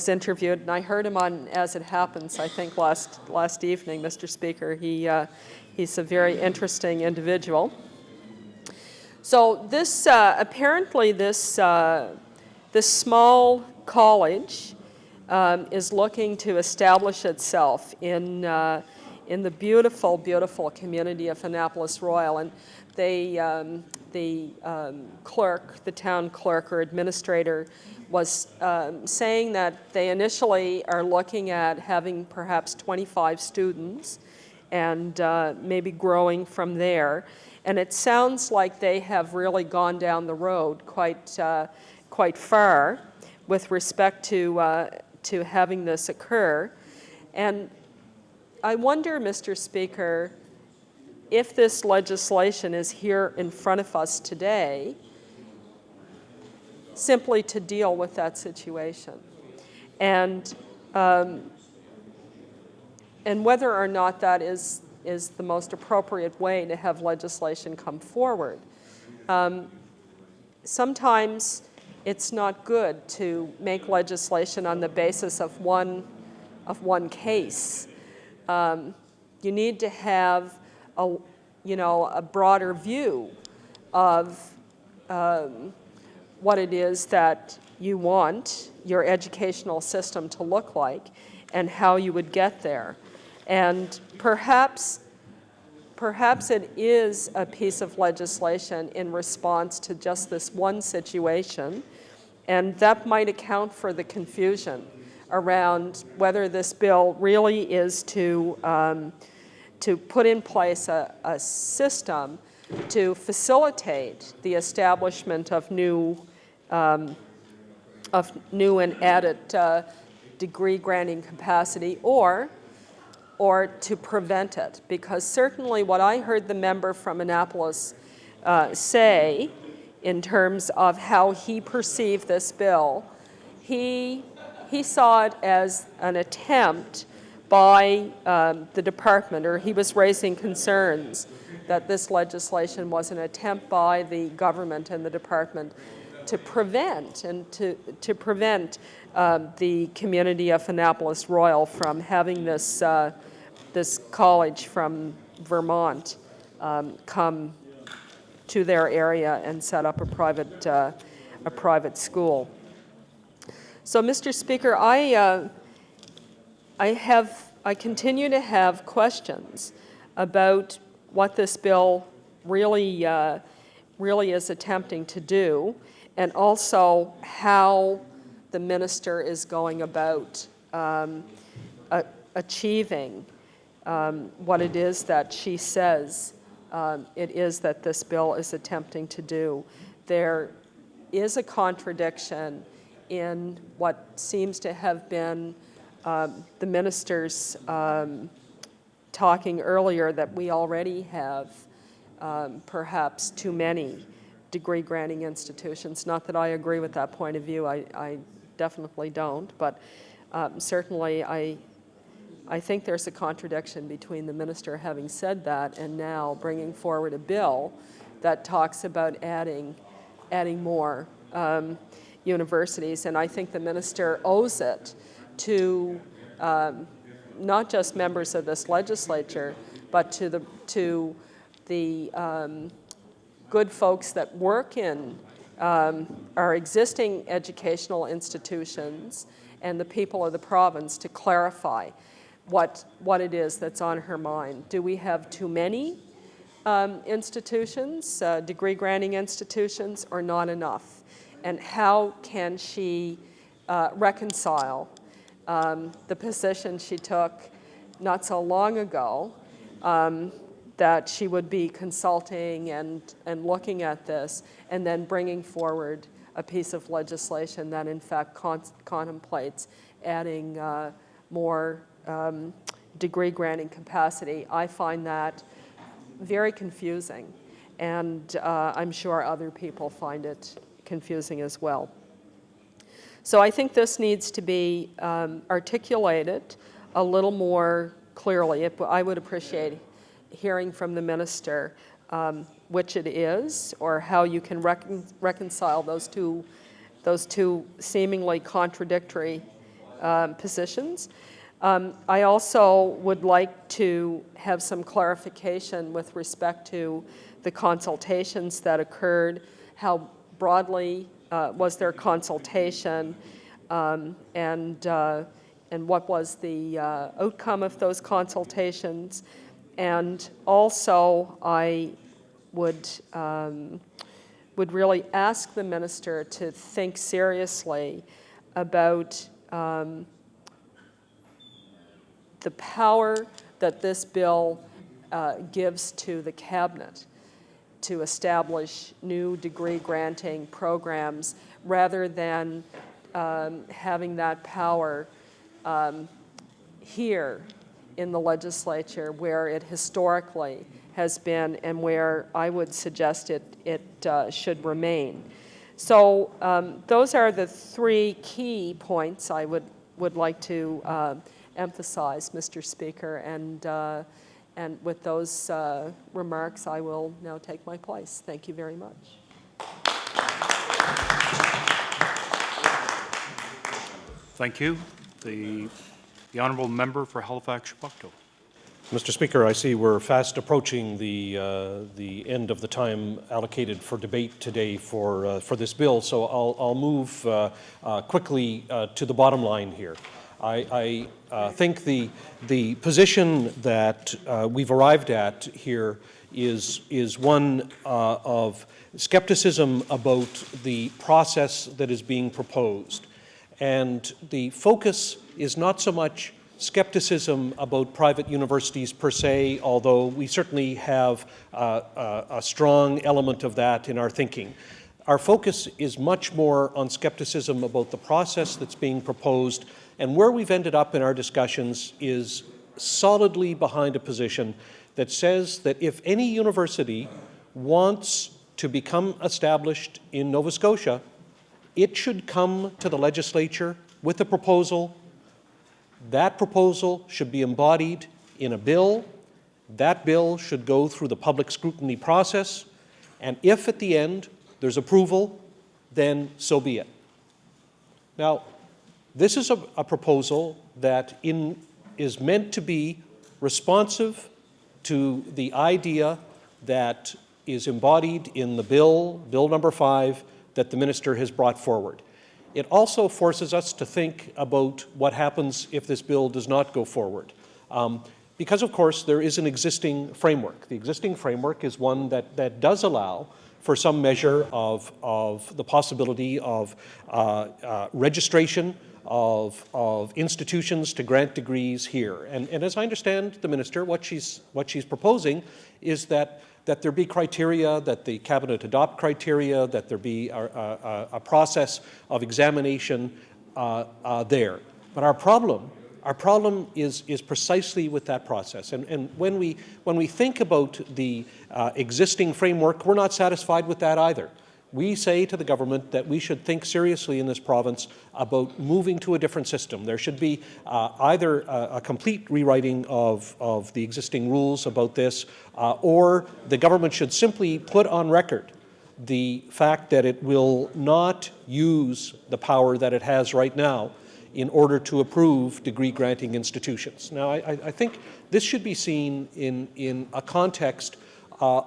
interviewed, and I heard him on As It Happens, I think last evening, Mr. Speaker. He's a very interesting individual. So this apparently this small college is looking to establish itself in the beautiful, beautiful community of Annapolis Royal, and the clerk, the town clerk or administrator, was saying that they initially are looking at having perhaps 25 students and maybe growing from there. And it sounds like they have really gone down the road quite far with respect to having this occur. And I wonder, Mr. Speaker, if this legislation is here in front of us today simply to deal with that situation, and whether or not that is the most appropriate way to have legislation come forward. Sometimes it's not good to make legislation on the basis of one case. You need to have a broader view of what it is that you want your educational system to look like and how you would get there. And perhaps it is a piece of legislation in response to just this one situation, and that might account for the confusion around whether this bill really is to put in place a system to facilitate the establishment of new and added degree granting capacity, or to prevent it. Because certainly what I heard the member from Annapolis say in terms of how he perceived this bill, he saw it as an attempt by the department, or he was raising concerns that this legislation was an attempt by the government and the department to prevent the community of Annapolis Royal from having this college from Vermont come to their area and set up a private school. So, Mr. Speaker, I have I continue to have questions about what this bill really is attempting to do, and also how the minister is going about achieving what it is that she says it is that this bill is attempting to do. There is a contradiction in what seems to have been the minister's talking earlier, that we already have perhaps too many degree-granting institutions. Not that I agree with that point of view. I definitely don't. But certainly I think there's a contradiction between the minister having said that and now bringing forward a bill that talks about adding more universities. And I think the minister owes it to not just members of this legislature, but to the good folks that work in our existing educational institutions and the people of the province to clarify what it is that's on her mind. Do we have too many institutions, degree-granting institutions, or not enough? And how can she reconcile the position she took not so long ago, that she would be consulting and looking at this, and then bringing forward a piece of legislation that in fact contemplates adding more degree-granting capacity? I find that very confusing, and I'm sure other people find it confusing as well. So I think this needs to be articulated a little more clearly. I would appreciate hearing from the minister which it is, or how you can reconcile those two seemingly contradictory positions. I also would like to have some clarification with respect to the consultations that occurred. How broadly was their consultation, and what was the outcome of those consultations? And also, I would really ask the minister to think seriously about the power that this bill gives to the cabinet to establish new degree-granting programs, rather than having that power here in the legislature, where it historically has been and where I would suggest it should remain. So those are the three key points I would like to emphasize, Mr. Speaker, and with those remarks, I will now take my place. Thank you very much. Thank you. The honourable member for Halifax-Shepparton. Mr. Speaker, I see we're fast approaching the end of the time allocated for debate today for this bill, so I'll move quickly to the bottom line here. I think the position that we've arrived at here is one of skepticism about the process that is being proposed. And the focus is not so much skepticism about private universities per se, although we certainly have a strong element of that in our thinking. Our focus is much more on skepticism about the process that's being proposed, and where we've ended up in our discussions is solidly behind a position that says that if any university wants to become established in Nova Scotia, it should come to the legislature with a proposal. That proposal should be embodied in a bill. That bill should go through the public scrutiny process, and if at the end there's approval, then so be it. Now, this is a proposal that is meant to be responsive to the idea that is embodied in the bill number 5, that the minister has brought forward. It also forces us to think about what happens if this bill does not go forward. Because, of course, there is an existing framework. The existing framework is one that does allow for some measure of the possibility of registration of institutions to grant degrees here. And as I understand the minister, what she's proposing is that there be criteria, that the cabinet adopt criteria, that there be a process of examination there. But our problem is precisely with that process. And when we think about the existing framework, we're not satisfied with that either. We say to the government that we should think seriously in this province about moving to a different system. There should be either a complete rewriting of the existing rules about this, or the government should simply put on record the fact that it will not use the power that it has right now in order to approve degree-granting institutions. Now, I think this should be seen in a context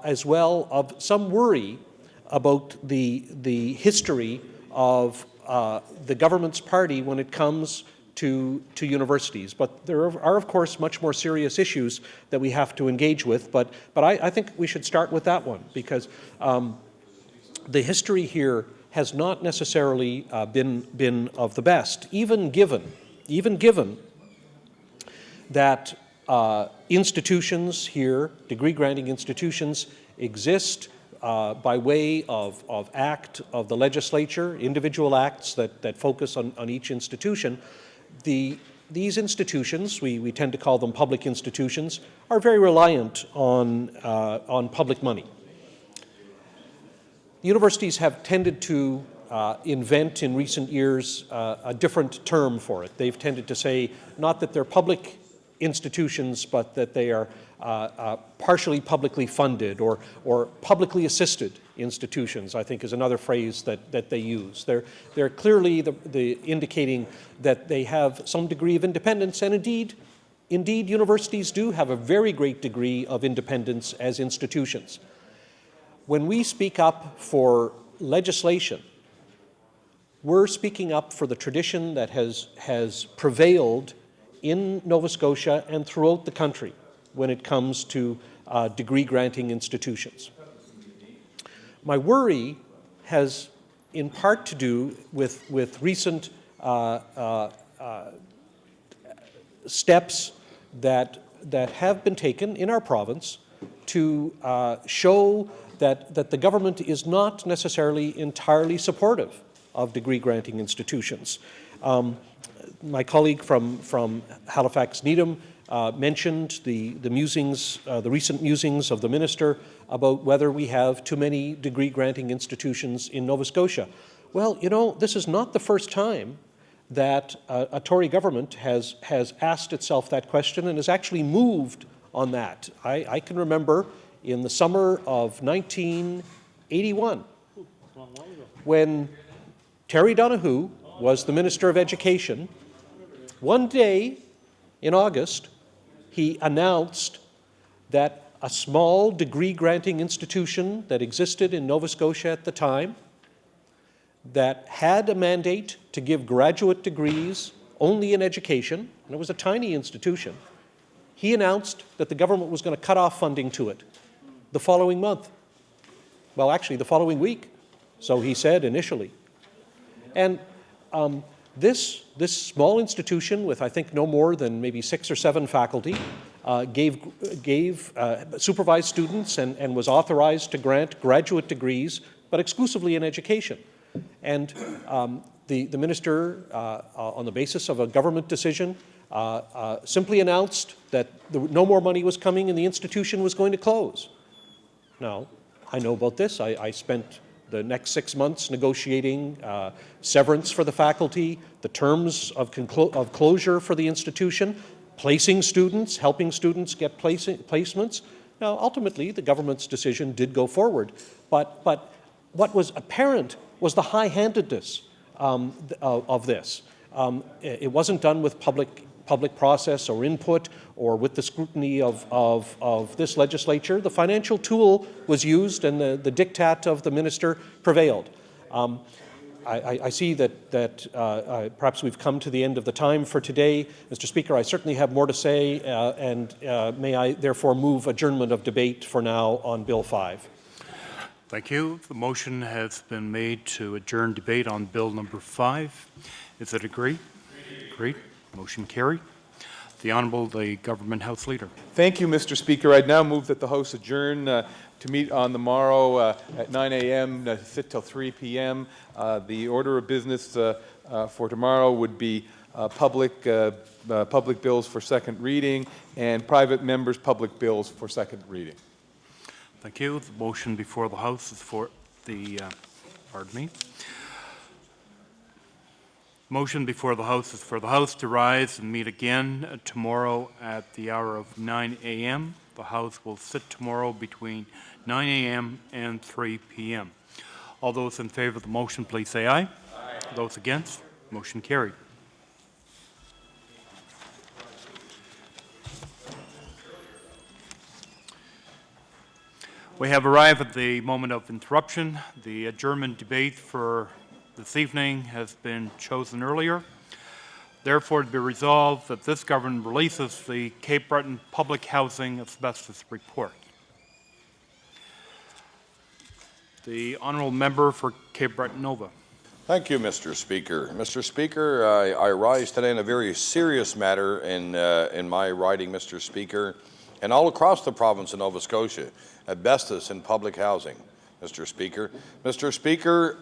as well of some worry about the history of the government's party when it comes to universities. But there are, of course, much more serious issues that we have to engage with. But I think we should start with that one, because the history here has not necessarily been of the best, even given that institutions here, degree-granting institutions, exist by way of act of the legislature, individual acts that focus on each institution. These institutions, we tend to call them public institutions, are very reliant on public money. Universities have tended to invent in recent years a different term for it. They've tended to say not that they're public institutions, but that they are partially publicly funded or publicly assisted institutions, I think is another phrase that they use. They're clearly indicating that they have some degree of independence, and indeed universities do have a very great degree of independence as institutions. When we speak up for legislation, we're speaking up for the tradition that has prevailed in Nova Scotia and throughout the country when it comes to degree-granting institutions. My worry has in part to do with recent steps that have been taken in our province to show that the government is not necessarily entirely supportive of degree-granting institutions. My colleague from Halifax Needham mentioned the recent musings of the minister about whether we have too many degree-granting institutions in Nova Scotia. Well, you know, this is not the first time that a Tory government has asked itself that question and has actually moved on that. I can remember in the summer of 1981, when Terry Donahue was the Minister of Education, one day in August, he announced that a small degree-granting institution that existed in Nova Scotia at the time, that had a mandate to give graduate degrees only in education, and it was a tiny institution, he announced that the government was going to cut off funding to it the following month. Well, actually, the following week, so he said initially. And this small institution with, I think, no more than maybe 6 or 7 faculty supervised students and was authorized to grant graduate degrees, but exclusively in education. And the minister, on the basis of a government decision, simply announced that no more money was coming and the institution was going to close. Now, I know about this. I spent the next 6 months negotiating severance for the faculty, the terms of closure for the institution, placing students, helping students get placements. Now, ultimately, the government's decision did go forward, but what was apparent was the high-handedness of this. It wasn't done with public process or input or with the scrutiny of this legislature. The financial tool was used and the diktat of the minister prevailed. I see that perhaps we've come to the end of the time for today. Mr. Speaker, I certainly have more to say, and may I therefore move adjournment of debate for now on Bill 5. Thank you. The motion has been made to adjourn debate on Bill number 5. Is it agreed? Agreed. Motion carried. The Honourable the Government House Leader. Thank you, Mr. Speaker. I'd now move that the House adjourn to meet on the morrow at 9 a.m., sit till 3 p.m. The order of business for tomorrow would be public bills for second reading and private members' public bills for second reading. Thank you. The motion before the House is for the, Motion before the House is for the House to rise and meet again tomorrow at the hour of 9 a.m. The House will sit tomorrow between 9 a.m. and 3 p.m. All those in favor of the motion, please say aye. Aye. Those against, motion carried. We have arrived at the moment of interruption. The adjournment debate for this evening has been chosen earlier. Therefore, to be resolved that this government releases the Cape Breton Public Housing Asbestos Report. The Honourable Member for Cape Breton Nova. Thank you, Mr. Speaker. Mr. Speaker, I rise today in a very serious matter in my riding, Mr. Speaker, and all across the province of Nova Scotia, asbestos in public housing, Mr. Speaker. Mr. Speaker,